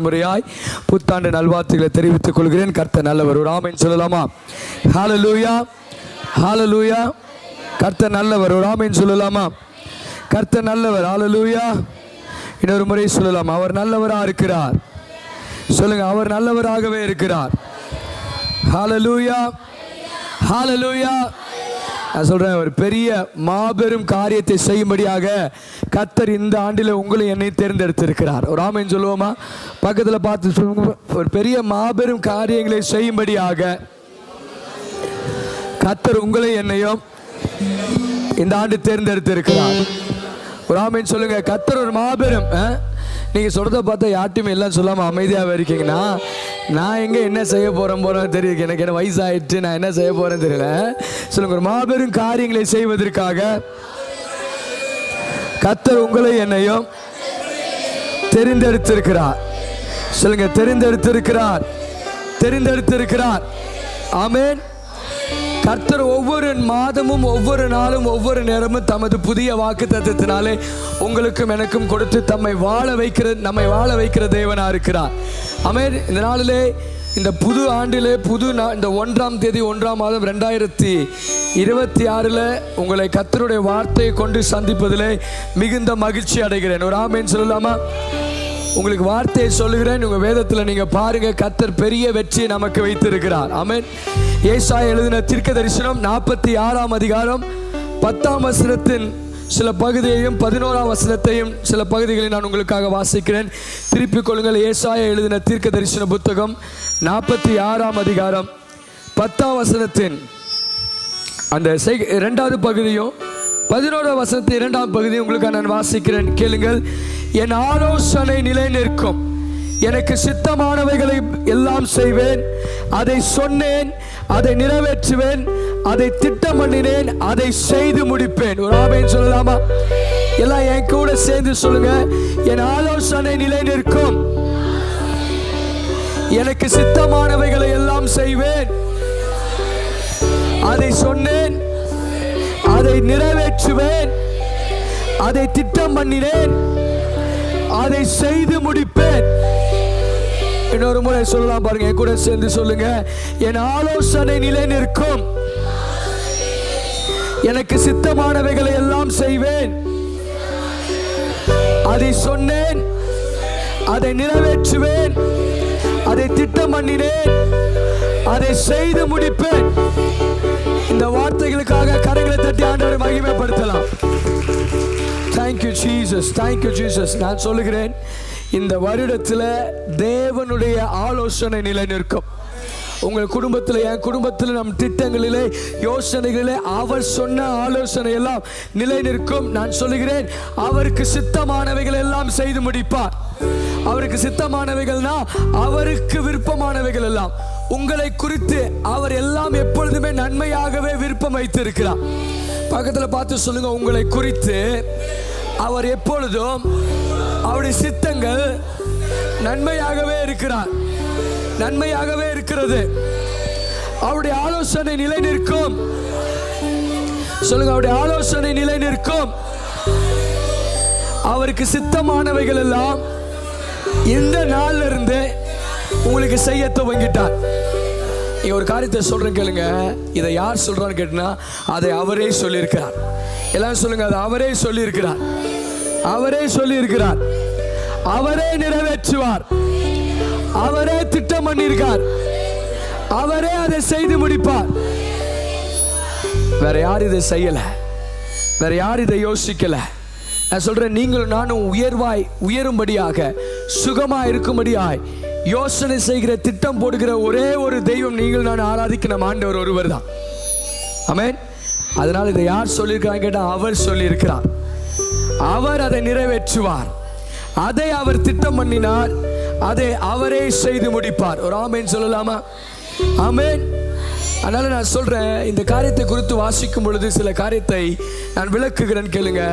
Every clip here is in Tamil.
முறையாய் புத்தாண்டு நல்வாழ்த்துக்களை தெரிவித்துக் கொள்கிறேன். கர்த்தர் நல்லவர். ஒரு ஆமென் சொல்லலாமா? ஹல்லேலூயா, ஹல்லேலூயா. கர்த்தர் நல்லவர். ஒரு ஆமென் சொல்லலாமா? கர்த்தர் நல்லவர். ஹல்லேலூயா. இன்னொரு முறை சொல்லலாம், அவர் நல்லவராக இருக்கிறார். சொல்லுங்க, அவர் நல்லவராகவே இருக்கிறார். ஹல்லேலூயா, ஹல்லேலூயா. நான் சொல்றேன், ஒரு பெரிய மாபெரும் காரியத்தை செய்யும்படியாக கர்த்தர் இந்த ஆண்டில் உங்களை என்னை தேர்ந்தெடுத்திருக்கிறார். ஒரு ஆமென் சொல்லுவோமா? பக்கத்தில் பார்த்து சொல்லுங்க, ஒரு பெரிய மாபெரும் காரியங்களை செய்யும்படியாக கர்த்தர் உங்களை என்னையும் இந்த ஆண்டு தேர்ந்தெடுத்திருக்கிறார். ஒரு ஆமென் சொல்லுங்க. கர்த்தர் ஒரு மாபெரும், நீங்கள் சொல்கிறத பார்த்தா யார்ட்டையுமே எல்லாம் சொல்லாமல் அமைதியாக இருக்கீங்கன்னா, நான் எங்கே என்ன செய்ய போகிறேன்னு தெரியுது. எனக்கு என்ன வயசாகிடுச்சு, நான் என்ன செய்ய போகிறேன்னு தெரியல. சொல்லுங்க, ஒரு மாபெரும் காரியங்களை செய்வதற்காக கர்த்தர் உங்களை என்னையும் தெரிந்தெடுத்திருக்கிறார். சொல்லுங்க, தெரிந்தெடுத்திருக்கிறார், தெரிந்தெடுத்திருக்கிறார். ஆமென். கர்த்தர் ஒவ்வொரு மாதமும் ஒவ்வொரு நாளும் ஒவ்வொரு நேரமும் தமது புதிய வாக்குத்தத்தத்தினாலே உங்களுக்கும் எனக்கும் கொடுத்து நம்மை வாழ வைக்கிற தேவனா இருக்கிறார். ஆமென். இந்த நாளிலே, இந்த புது ஆண்டிலே, இந்த 1ஆம் தேதி 1ஆம் மாதம் 2026 உங்களை கர்த்தருடைய வார்த்தையை கொண்டு சந்திப்பதிலே மிகுந்த மகிழ்ச்சி அடைகிறேன். ஒரு ஆமென் சொல்லலாமா? உங்களுக்கு வார்த்தையை சொல்லுகிறேன். உங்கள் வேதத்தில் நீங்கள் பாருங்க, கர்த்தர் பெரிய வெற்றியை நமக்கு வைத்திருக்கிறார். ஆமென். ஏசாயா எழுதின தீர்க்க தரிசனம் 46ஆம் அதிகாரம் 10ஆம் வசனத்தின் சில பகுதியையும் 11ஆம் வசனத்தையும் சில பகுதிகளை நான் உங்களுக்காக வாசிக்கிறேன். திருப்பிக் கொள்ளுங்கள். ஏசாயா எழுதின தீர்க்க தரிசன புத்தகம் 46ஆம் அதிகாரம் 10ஆம் வசனத்தின் அந்த 2வது பகுதியும் 11ஆம் வசனத்தின் 2ஆம் பகுதியும் உங்களுக்காக நான் வாசிக்கிறேன். கேளுங்கள். என் ஆலோசனை நிலை நிற்கும், எனக்கு சித்தமானவைகளை எல்லாம் செய்வேன், அதை சொன்னேன், அதை நிறைவேற்றுவேன், அதை திட்டம் பண்ணினேன், அதை செய்து முடிப்பேன். ஒரு ஆமென் சொல்லலாமா? எல்லாம் என் கூட சேர்ந்து சொல்லுங்க. என் ஆலோசனை நிலை நிற்கும், எனக்கு சித்தமானவைகளை எல்லாம் செய்வேன், அதை சொன்னேன், அதை நிறைவேற்றுவேன், அதை திட்டம் பண்ணினேன், அதை செய்து முடிப்பேன். இன்னொரு முறை சொல்லலாம் பாருங்க, என் கூட சேர்ந்து சொல்லுங்க. என் ஆலோசனை நிலை நிற்கும், எனக்கு சித்தமானவைகளை எல்லாம் செய்வேன், அதை சொன்னேன், அதை நிறைவேற்றுவேன், அதை திட்டம் பண்ணினேன், அதை செய்து முடிப்பேன். இந்த வார்த்தைகளுக்காக கரங்களை தட்டி ஆண்டவரை மகிமைப்படுத்தலாம். Thank you Jesus, thank you Jesus. நான் சொல்லுகிறேன், இந்த வருடத்தில் தேவனுடைய ஆலோசனை நிலை நிற்கும். உங்கள் குடும்பத்தில், என் குடும்பத்தில், நம் திட்டங்களிலே, யோசனைகளிலே அவர் சொன்ன ஆலோசனை எல்லாம் நிலை நிற்கும். நான் சொல்லுகிறேன், அவருக்கு சித்தமானவைகள் எல்லாம் செய்து முடிப்பார். அவருக்கு சித்தமானவைகள்னா அவருக்கு விருப்பமானவைகள் எல்லாம். உங்களை குறித்து அவர் எல்லாம் எப்பொழுதுமே நன்மையாகவே விருப்பம் வைத்திருக்கிறார். பக்கத்தில் பார்த்து சொல்லுங்க, உங்களை குறித்து அவர் எப்பொழுதும் அவருடைய சித்தங்கள் நன்மையாகவே இருக்கிறார், நன்மையாகவே இருக்கிறது. அவருடைய ஆலோசனை நிலை நிற்கும். சொல்லுங்க, அவருடைய ஆலோசனை நிலை நிற்கும். அவருக்கு சித்தமானவைகள் எல்லாம் இந்த நாள்ல இருந்து உங்களுக்கு செய்ய துவங்கிட்டார். நீங்க ஒரு காரியத்தை சொல்றேன் கேளுங்க. இதை யார் சொல்றான்னு கேட்டா, அதை அவரே சொல்லியிருக்கிறார். எல்லாம் சொல்லுங்க, அதை அவரே சொல்லியிருக்கிறார், அவரே சொல்லியிருக்கிறார், அவரே நிறைவேற்றுவார், அவரே திட்டம் பண்ணியிருக்கார், அவரே அதை செய்து முடிப்பார். வேற யார் இதை செய்யல, வேற யார் இதை யோசிக்கல. நான் சொல்றேன், நீங்களும் நானும் உயரும்படியாக, சுகமா இருக்கும்படியாய் யோசனை செய்கிற, திட்டம் போடுகிற ஒரே ஒரு தெய்வம் நீங்கள் நான் ஆராதிக்கிற ஆண்டவர் ஒருவர் தான். ஆமென். அதனால் இதை யார் சொல்லியிருக்காங்க கேட்டா, அவர் சொல்லியிருக்கிறார். அவர் அதை நிறைவேற்றுவார், அதை அவர் திட்டம் பண்ணினார், அதை அவரே செய்து முடிப்பார். ஒரு ஆமென் சொல்லலாமா? ஆமென். அதனால நான் சொல்றேன், இந்த காரியத்தை குறித்து வாசிக்கும் பொழுது சில காரியத்தை நான் விளக்குகிறேன் கேளுங்க.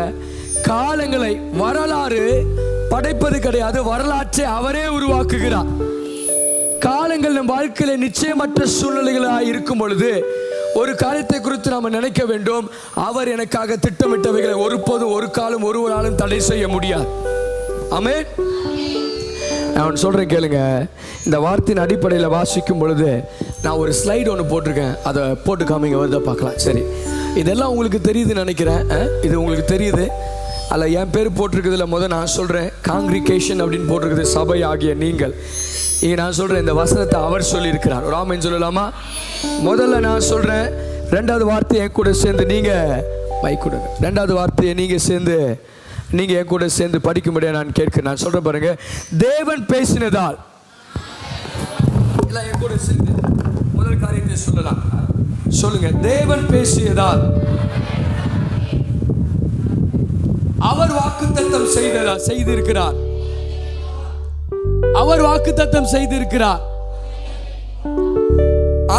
காலங்களை வரலாறு படைப்பது கிடையாது, வரலாற்றை அவரே உருவாக்குகிறார். காலங்கள் நம் வாழ்க்கையில நிச்சயமற்ற சூழ்நிலைகளாக இருக்கும் பொழுது ஒரு காரியத்தை குறித்து நாம் நினைக்க வேண்டும், அவர் எனக்காக திட்டமிட்டவைகளை ஒருபோதும் ஒரு காலம் ஒருவராலும் தடை செய்ய முடியாது. ஆமென். நான் சொல்கிறேன் கேளுங்க. இந்த வார்த்தையின் அடிப்படையில் வாசிக்கும் பொழுது நான் ஒரு ஸ்லைடு ஒன்று போட்டிருக்கேன், அதை போட்டு காமிங்க, வருதை பார்க்கலாம். சரி, இதெல்லாம் உங்களுக்கு தெரியுதுன்னு நினைக்கிறேன். இது உங்களுக்கு தெரியுது. அதில் என் பேர் போட்டிருக்கிறதுல நான் சொல்கிறேன், காங்கிரிகேஷன் அப்படின்னு போட்டிருக்குது, சபை ஆகிய நீங்கள். இங்கே நான் சொல்கிறேன், இந்த வசனத்தை அவர் சொல்லியிருக்கிறார். ஒரு ஆமென் சொல்லலாமா? முதல்ல நான் சொல்கிறேன், ரெண்டாவது வார்த்தையை என் கூட சேர்ந்து நீங்கள் கொடுங்க. ரெண்டாவது வார்த்தையை நீங்கள் என் கூட சேர்ந்து படிக்கும்படியா நான் கேட்கிறேன். நான் சொல்கிறேன் பாருங்க. தேவன் பேசினதால் எல்லாம் என் கூட சேர்ந்து முதல் காரியத்தை சொல்லலாம். சொல்லுங்க. தேவன் பேசியதால், அவர் வாக்குத்தத்தம் செய்திருக்கிறார். அவர் வாக்குத்தத்தம் செய்திருக்கிறார்.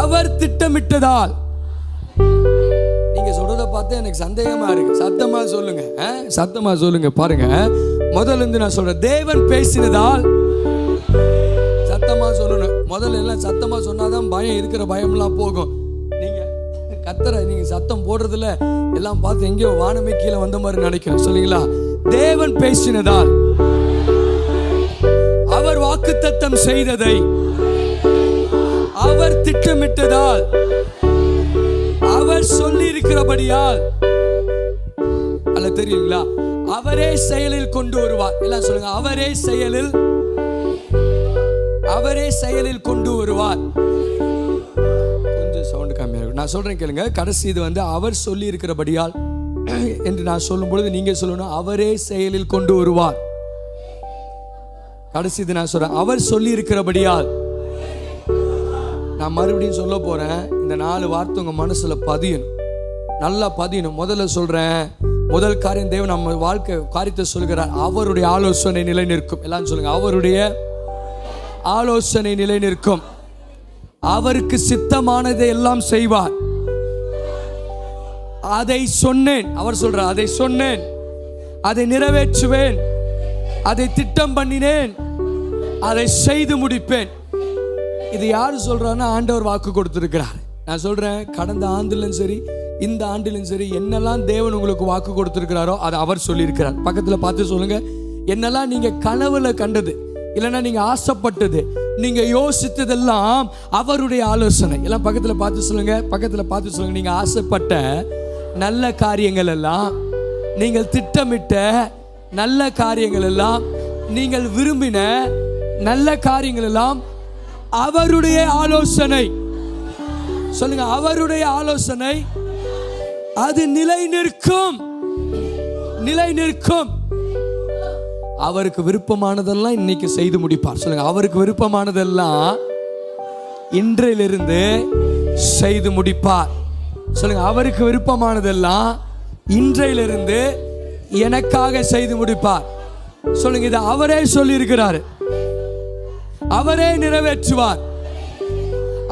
அவர் திட்டமிட்டதால். நீங்க சொல்றத பார்த்து எனக்கு சந்தேகமா இருக்கு. சத்தமா சொல்லுங்க, சத்தமா சொல்லுங்க. பாருங்க, முதல்ல இருந்து நான் சொல்றேன். தேவன் பேசினதால். சத்தமா சொல்லணும். முதல்ல எல்லாம் சத்தமா சொன்னாதான் பயம், இருக்கிற பயம்லாம் போகும். நீங்க நீங்க சத்தம் போடுறதுல எல்லாம் பார்த்து எங்கேயோ வானமே கீழே வந்த மாதிரி நினைக்கிறேன். சொல்லுங்களா? தேவன் பேசினதால், அவர் வாக்குத்தத்தம் செய்ததை, அவர் திட்டமிட்டதால், அவர் சொல்லி இருக்கிறபடியால், அல்ல தெரியுங்களா, அவரே செயலில் கொண்டு வருவார். எல்லாம் சொல்லுங்க. அவரே செயலில் கொண்டு வருவார். கொஞ்சம் சவுண்ட் கம்மியா இருக்கும். நான் சொல்றேன் கேளுங்க. கடைசி இது அவர் சொல்லி இருக்கிறபடியால் என்று நான் சொல்லும் பொழுது நீங்க சொல்லணும், அவரே செயலில் கொண்டு வருவார். கடைசி இது நான் சொல்றேன், அவர் சொல்லி இருக்கிறபடியால். நான் மறுபடியும் சொல்ல போறேன். இந்த 4 வார்த்தை உங்க மனசுல பதியணும், நல்லா பதியணும். முதல்ல சொல்றேன், முதல் காரியம், தேவன் நம்ம வாழ்க்கை காரியத்தை சொல்கிறார். அவருடைய ஆலோசனை நிலை நிற்கும். எல்லாம் சொல்லுங்க. அவருடைய ஆலோசனை நிலை நிற்கும். அவருக்கு சித்தமானதை எல்லாம் செய்வார். அதை சொன்னேன். அவர் சொல்றார், அதை சொன்னேன், அதை நிறைவேற்றுவேன், அதை திட்டம் பண்ணினேன், அதை செய்து முடிப்பேன். இது யாரு சொல்றாருன்னா, ஆண்டவர் வாக்கு கொடுத்திருக்கிறார். நான் சொல்றேன், கடந்த ஆண்டிலும் சரி, இந்த ஆண்டிலும் சரி, என்னெல்லாம் தேவன் உங்களுக்கு வாக்கு கொடுத்திருக்கிறாரோ அதை அவர் சொல்லியிருக்கிறார். பக்கத்துல பார்த்து சொல்லுங்க. என்னெல்லாம் நீங்க கனவுல கண்டது, இல்லைன்னா நீங்க ஆசைப்பட்டது, நீங்க யோசித்ததெல்லாம் அவருடைய ஆலோசனை. எல்லாம் பக்கத்துல பார்த்து சொல்லுங்க. நீங்க ஆசைப்பட்ட நல்ல காரியங்கள் எல்லாம், நீங்கள் திட்டமிட்ட நல்ல காரியங்கள் எல்லாம், நீங்கள் விரும்பின நல்ல காரியங்கள் எல்லாம் அவருடைய ஆலோசனை. சொல்லுங்க. அவருடைய ஆலோசனை அது நிலை நிற்கும். அவருக்கு விருப்பமானதெல்லாம் இன்னைக்கு செய்து முடிப்பார். சொல்லுங்க. அவருக்கு விருப்பமானதெல்லாம் இன்றிலிருந்து செய்து முடிப்பார். சொல்லுங்க. அவருக்கு விருப்பமானதெல்லாம் இன்றையிலிருந்து எனக்காக செய்து முடிப்பார். சொல்லுங்க. இதை அவரே சொல்லி இருக்கிறார். அவரே நிறைவேற்றுவார்.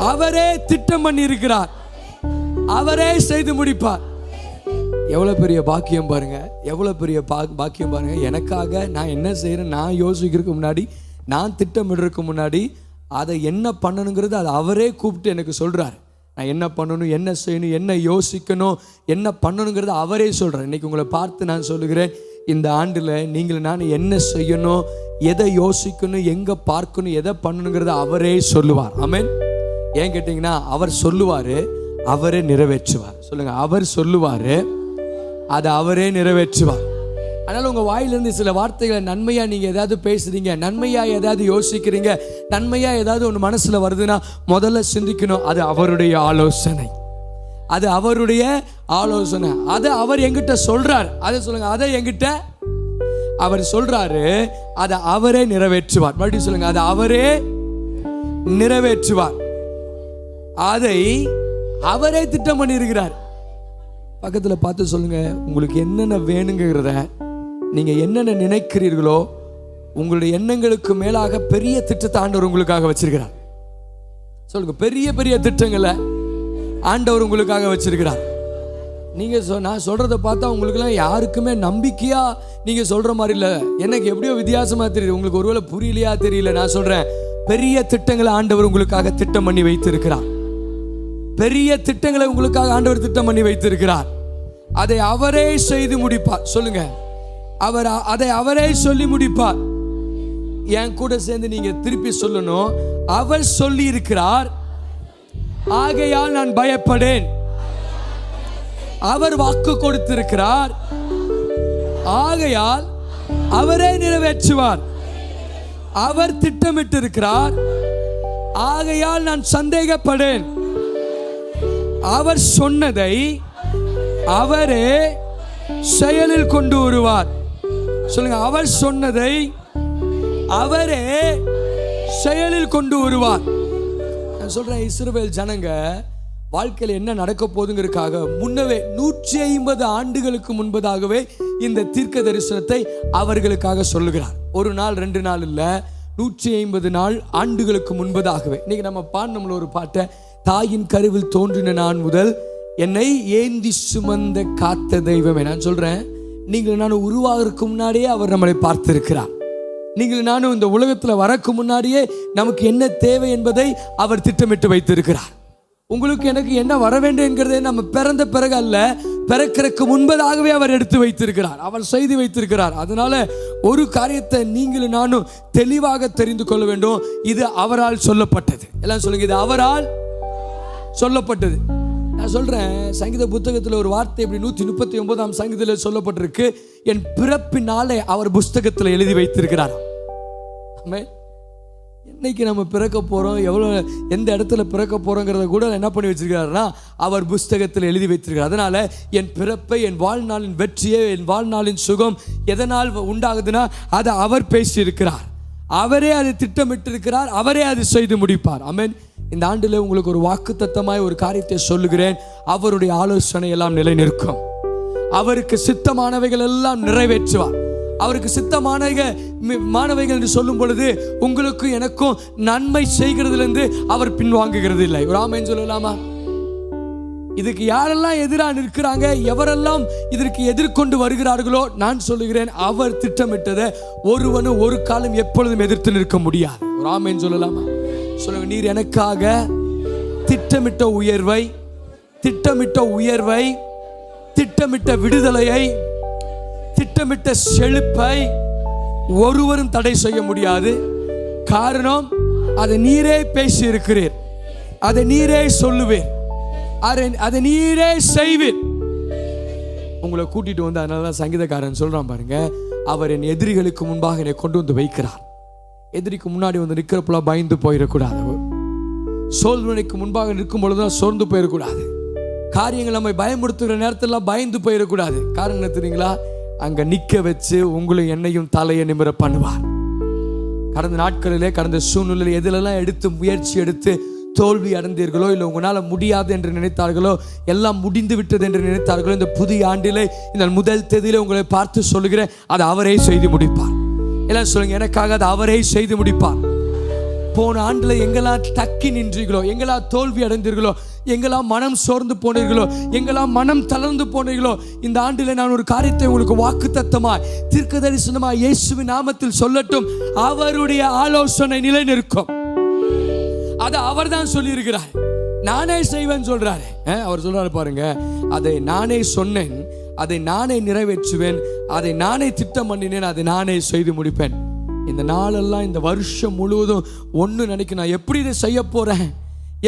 அவரே திட்டம் பண்ணி இருக்கிறார். அவரே செய்து முடிப்பார். எவ்வளவு பெரிய பாக்கியம் பாருங்க. எவ்வளவு பெரிய பாக்கியம் பாருங்க. எனக்காக நான் என்ன செய்யறேன், நான் யோசிக்கிறதுக்கு முன்னாடி, நான் திட்டமிடுறதுக்கு முன்னாடி, அதை என்ன பண்ணணுங்கிறது அதை அவரே கூப்பிட்டு எனக்கு சொல்றாரு. நான் என்ன பண்ணணும், என்ன செய்யணும், என்ன யோசிக்கணும், என்ன பண்ணணுங்கிறது அவரே சொல்றாரு. இன்னைக்கு உங்களை பார்த்து நான் சொல்லுகிறேன், இந்த ஆண்டுல நீங்கள் நான் என்ன செய்யணும், எதை யோசிக்கணும், எங்க பார்க்கணும், எதை பண்ணணுங்கிறத அவரே சொல்லுவார். ஆமென். ஏன் கேட்டீங்கன்னா, அவர் சொல்லுவாரு, அவரே நிறைவேற்றுவார். சொல்லுங்க. அவர் சொல்லுவாரு, அதை அவரே நிறைவேற்றுவார். அதனால உங்க வாயிலிருந்து சில வார்த்தைகளை நன்மையா நீங்க ஏதாவது பேசுறீங்க, நன்மையா ஏதாவது யோசிக்கிறீங்க, நன்மையா ஏதாவது ஒன்று மனசுல வருதுன்னா முதல்ல சிந்திக்கணும், அது அவருடைய ஆலோசனை. அது அவருடைய ஆலோசனை. அதை அவர் எங்கிட்ட சொல்றார். அதை சொல்லுங்க. அதை எங்கிட்ட அவர் சொல்றாரு, அதை அவரே நிறைவேற்றுவார். மறுபடியும் சொல்லுங்க. அதை அவரே நிறைவேற்றுவார். அதை அவரே திட்டம் பண்ணி இருக்கிறார். பக்கத்துல பார்த்து சொல்லுங்க. உங்களுக்கு என்னென்ன வேணுங்கிறத, நீங்க என்னென்ன நினைக்கிறீர்களோ, உங்களுடைய எண்ணங்களுக்கு மேலாக பெரிய திட்டத்தை ஆண்டவர் உங்களுக்காக வச்சிருக்கிறார். சொல்லுங்க. பெரிய பெரிய திட்டங்களை ஆண்டவர் உங்களுக்காக வச்சிருக்கிறார். நீங்க நான் சொல்றதை பார்த்தா உங்களுக்குலாம் யாருக்குமே நம்பிக்கையா நீங்க சொல்ற மாதிரி இல்லை. எனக்கு எப்படியோ வித்தியாசமா தெரியுது. உங்களுக்கு ஒருவேளை புரியலையா தெரியல. நான் சொல்றேன், பெரிய திட்டங்களை ஆண்டவர் உங்களுக்காக திட்டம் பண்ணி வைத்திருக்கிறார். பெரிய திட்டங்களை உங்களுக்காக ஆண்டவர் திட்டம் பண்ணி வைத்திருக்கிறார். அதை அவரே செய்து முடிப்பார். சொல்லுங்க. அதை அவரே சொல்லி முடிப்பார். என் கூட சேர்ந்து நீங்க திருப்பி சொல்லணும். அவர் சொல்லி இருக்கிறார், ஆகையால் நான் பயப்படேன். அவர் வாக்கு கொடுத்திருக்கிறார், ஆகையால் அவரே நிறைவேற்றுவார். அவர் திட்டமிட்டு இருக்கிறார், ஆகையால் நான் சந்தேகப்படேன். அவர் சொன்னதை அவரே செயலில் கொண்டு வருவார். சொல்லுங்க, அவர் சொன்னதை அவரே செயலில் கொண்டு வருவார். நான் சொல்றேன், இஸ்ரவேல் ஜனங்க வாழ்க்கையில் என்ன நடக்க போதுங்கிறதுக்காக முன்னவே 150 ஆண்டுகளுக்கு முன்பதாகவே இந்த தீர்க்க தரிசனத்தை அவர்களுக்காக சொல்லுகிறார். ஒரு நாள் 2 நாள் இல்ல, 150 ஆண்டுகளுக்கு முன்பதாகவே. இன்னைக்கு நம்ம பாடணும்ல ஒரு பாட்டை, தாயின் கருவில் தோன்றின நான் முதல் என்னை ஏந்தி சுமந்த காத்த தெய்வமே. நான் சொல்றேன், நீங்கள் நானும் உருவாகிறதுக்கு முன்னாடியே அவர் நம்மளை பார்த்திருக்கிறார். நீங்கள் நானும் இந்த உலகத்தில் வரக்கு முன்னாடியே நமக்கு என்ன தேவை என்பதை அவர் திட்டமிட்டு வைத்திருக்கிறார். உங்களுக்கு எனக்கு என்ன வர வேண்டும் என்கிறதே நம்ம பிறந்த பிறகு அல்ல, பிறக்கிறதுக்கு முன்பதாகவே அவர் எடுத்து வைத்திருக்கிறார், அவர் செய்து வைத்திருக்கிறார். அதனால ஒரு காரியத்தை நீங்களும் நானும் தெளிவாக தெரிந்து கொள்ள வேண்டும். இது அவரால் சொல்லப்பட்டது. எல்லாம் சொல்லுங்க, இது அவரால் சொல்லப்பட்டது. நான் சொல்றேன், சங்கீத புத்தகத்தில் ஒரு வார்த்தை இப்படி 139ஆம் சங்கீதத்தில் சொல்லப்பட்டிருக்கு, என் பிறப்பினாலே அவர் புஸ்தகத்தில் எழுதி வைத்திருக்கிறார். என்னைக்கு நம்ம பிறக்க போறோம், எவ்வளவு எந்த இடத்துல பிறக்க போறோங்கிறத கூட என்ன பண்ணி வச்சிருக்கிறாருன்னா அவர் புஸ்தகத்தில் எழுதி வைத்திருக்கிறார். அதனால என் பிறப்பை, என் வாழ்நாளின் வெற்றியை, என் வாழ்நாளின் சுகம் எதனால் உண்டாகுதுன்னா அதை அவர் பேசி இருக்கிறார், அவரே அதை திட்டமிட்டு இருக்கிறார், அவரே அதை செய்து முடிப்பார். ஆமென். இந்த ஆண்டில் உங்களுக்கு ஒரு வாக்குத்தத்தமாய் ஒரு காரியத்தை சொல்லுகிறேன். அவருடைய ஆலோசனை எல்லாம் நிலை நிற்கும். அவருக்கு சித்தமானவைகள் எல்லாம் நிறைவேற்றுவார். அவருக்கு சித்தமானவைகள் என்று சொல்லும் பொழுது உங்களுக்கு எனக்கும் நன்மை செய்கிறதிலிருந்து அவர் பின்வாங்குகிறது இல்லை. ஒரு ஆமென் சொல்லலாமா? இதுக்கு யாரெல்லாம் எதிராக நிற்கிறாங்க, எவரெல்லாம் இதற்கு எதிர்கொண்டு வருகிறார்களோ, நான் சொல்லுகிறேன், அவர் திட்டமிட்டதை ஒருவனும் ஒரு காலம் எப்பொழுதும் எதிர்த்து நிற்க முடியாது. ஒரு ஆமென் சொல்லலாமா? சொல்லுங்க, நீர் எனக்காக திட்டமிட்ட உயர்வை, திட்டமிட்ட விடுதலையை, திட்டமிட்ட செழிப்பை ஒருவரும் தடை செய்ய முடியாது. காரணம், அதை நீரே பேசி இருக்கிறீர், அதை நீரே சொல்லுவீர், அதை நீரே செய்வீர். உங்களை கூட்டிட்டு வந்து, அதனாலதான் சங்கீதக்காரன் சொல்றான் பாருங்க, அவர் என் எதிரிகளுக்கு முன்பாக என்னை கொண்டு வந்து வைக்கிறார். எதிரிக்கு முன்னாடி வந்து நிற்கிறப்பெல்லாம் பயந்து போயிடக்கூடாது. சோதனைக்கு முன்பாக நிற்கும் பொழுதுதான் சோர்ந்து போயிடக்கூடாது. காரியங்கள் நம்மை பயமுறுத்துகிற நேரத்திலாம் பயந்து போயிடக்கூடாது. காரணம் என்ன தெரியுங்களா? அங்க நிக்க வச்சு உங்களை என்னையும் தலையை நிமிர பண்ணுவார். கடந்த நாட்களிலே, கடந்த சூழ்நிலையில் எதிலெல்லாம் எடுத்து முயற்சி எடுத்து தோல்வி அடைந்தீர்களோ, இல்லை உங்களால் முடியாது என்று நினைத்தார்களோ, எல்லாம் முடிந்து விட்டது என்று நினைத்தார்களோ, இந்த புதிய ஆண்டிலே, இந்த முதல் தேதியிலே உங்களை பார்த்து சொல்லுகிறேன், அதை அவரே செய்து முடிப்பார். எல்லாம் சொல்லுங்க, எனக்காக அதை அவரே செய்து முடிப்பார். போன ஆண்டில் எங்கெல்லாம் தக்கி நின்றீர்களோ, எங்கெல்லாம் தோல்வி அடைந்தீர்களோ, எங்கெல்லாம் மனம் சோர்ந்து போனீர்களோ, எங்கெல்லாம் மனம் தளர்ந்து போனீர்களோ, இந்த ஆண்டில் நான் ஒரு காரியத்தை உங்களுக்கு வாக்குத்தத்தமாய் தீர்க்க தரிசனமாய் இயேசுவின் நாமத்தில் சொல்லட்டும், அவருடைய ஆலோசனை நிலை நிற்கும். அதை அவர் தான் சொல்லியிருக்கிறார். நானே செய்வேன் சொல்றாரு. அவர் சொல்றாரு பாருங்க, அதை நானே சொன்னேன், அதை நானே நிறைவேற்றுவேன், அதை நானே திட்டம் பண்ணினேன், அதை நானே செய்து முடிப்பேன். இந்த நாளெல்லாம், இந்த வருஷம் முழுவதும் ஒன்று நினைக்க, நான் எப்படி இதை செய்ய போறேன்,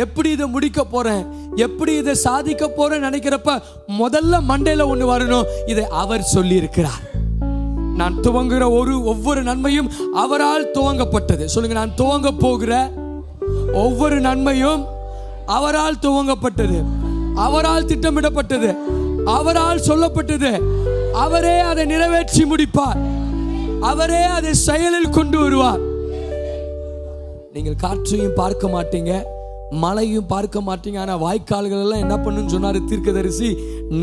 எப்படி இதை முடிக்க போறேன், எப்படி இதை சாதிக்க போறேன் நினைக்கிறப்ப முதல்ல மண்டையில ஒன்று வரணும், இதை அவர் சொல்லி இருக்கிறார். நான் துவங்குகிற ஒவ்வொரு நன்மையும் அவரால் துவங்கப்பட்டது. சொல்லுங்க, நான் துவங்க போகிற ஒவ்வொரு நன்மையும் அவரால் துவங்கப்பட்டது, அவரால் திட்டமிடப்பட்டது, அவரால் சொல்லப்பட்டது. அவரே அதை நிறைவேற்றி முடிப்பார், அவரே அதை செயலில் கொண்டு வருவார். நீங்கள் காற்றையும் பார்க்க மாட்டீங்க, மழையும் பார்க்க மாட்டீங்க, ஆனா வாய்க்கால்கள் எல்லாம் என்ன பண்ணுன்னு சொன்னாரு தீர்க்கதரிசி,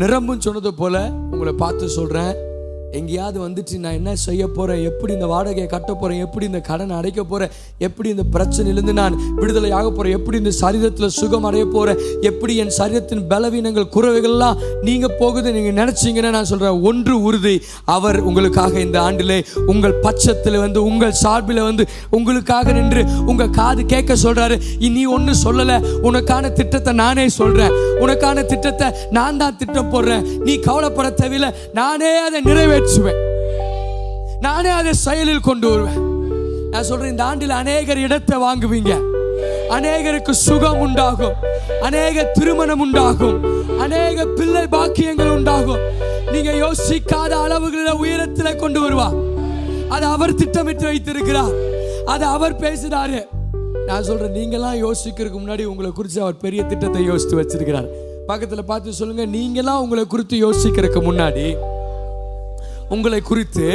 நிரம்புன்னு சொன்னது போல உங்களை பார்த்து சொல்றேன், எங்கேயாவது வந்துட்டு நான் என்ன செய்ய போறேன், எப்படி இந்த வாடகையை கட்ட போறேன், எப்படி இந்த கடனை அடைக்க போறேன், எப்படி இந்த பிரச்சனையிலிருந்து நான் விடுதலை ஆக போறேன், எப்படி இந்த சரீரத்தில் சுகம் அடைய போறேன், எப்படி என் சரீரத்தின் பலவீனங்கள் குறைவுகள்லாம் நீங்க போகுது நீங்க நினைச்சீங்கன்னா, நான் சொல்றேன், ஒன்று உறுதி, அவர் உங்களுக்காக இந்த ஆண்டிலே உங்கள் பட்சத்தில் வந்து, உங்கள் சார்பில் வந்து உங்களுக்காக நின்று உங்க காது கேட்க சொல்றாரு. இனி ஒன்று சொல்லல, உனக்கான திட்டத்தை நானே சொல்றேன், உனக்கான திட்டத்தை நான் தான் திட்டம் போடுறேன், நீ கவலைப்பட தேவையில்லை, நானே அதை நிறைவேற்றுவேன், நானே அதை செயலில் கொண்டு வருவேன். நான் சொல்றேன், இந்த ஆண்டில் அநேகர் இடத்தை வாங்குவீங்க, அநேகருக்கு சுகம் உண்டாகும், அநேக திருமணம் உண்டாகும், அநேக பிள்ளை பாக்கியங்கள் உண்டாகும். நீங்க யோசிக்காத அளவுகளில் உயரத்தில் கொண்டு வருவார். அது அவர் திட்டமிட்டு வைத்திருக்கிறார், அது அவர் பேசுறாரு. நான் சொல்றேன், நீங்களாம் யோசிக்கிறதுக்கு முன்னாடி உங்களை குறித்து அவர் பெரிய திட்டத்தை யோசித்து வச்சிருக்கிறார். பக்கத்துல பார்த்து சொல்லுங்க, நீங்களாம் உங்களை குறித்து யோசிக்கிறதுக்கு முன்னாடி உங்களை குறித்து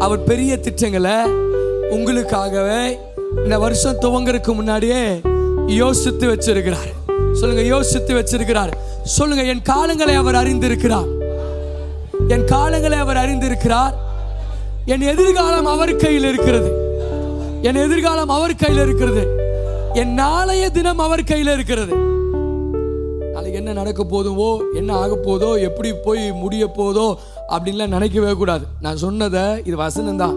அவர் பெரிய திட்டங்களை உங்களுக்காகவே இந்த வருஷம் துவங்கறதுக்கு முன்னாடியே யோசித்து வச்சிருக்கிறார். சொல்லுங்க, யோசித்து வச்சிருக்கிறார். சொல்லுங்க, என் காலங்களை அவர் அறிந்திருக்கிறார், என் காலங்களை அவர் அறிந்திருக்கிறார். என் எதிர்காலம் அவர் கையில் இருக்கிறது, என் எதிர்காலம் அவர் கையில் இருக்கிறது, என் நாளைய தினம் அவர் கையில் இருக்கிறது. நாளைக்கு என்ன நடக்க போதுவோ, என்ன ஆக போதோ, எப்படி போய் முடிய போதோ அப்படின்லாம் நினைக்கவே கூடாது. நான் சொன்னதை, இது வசனம் தான்,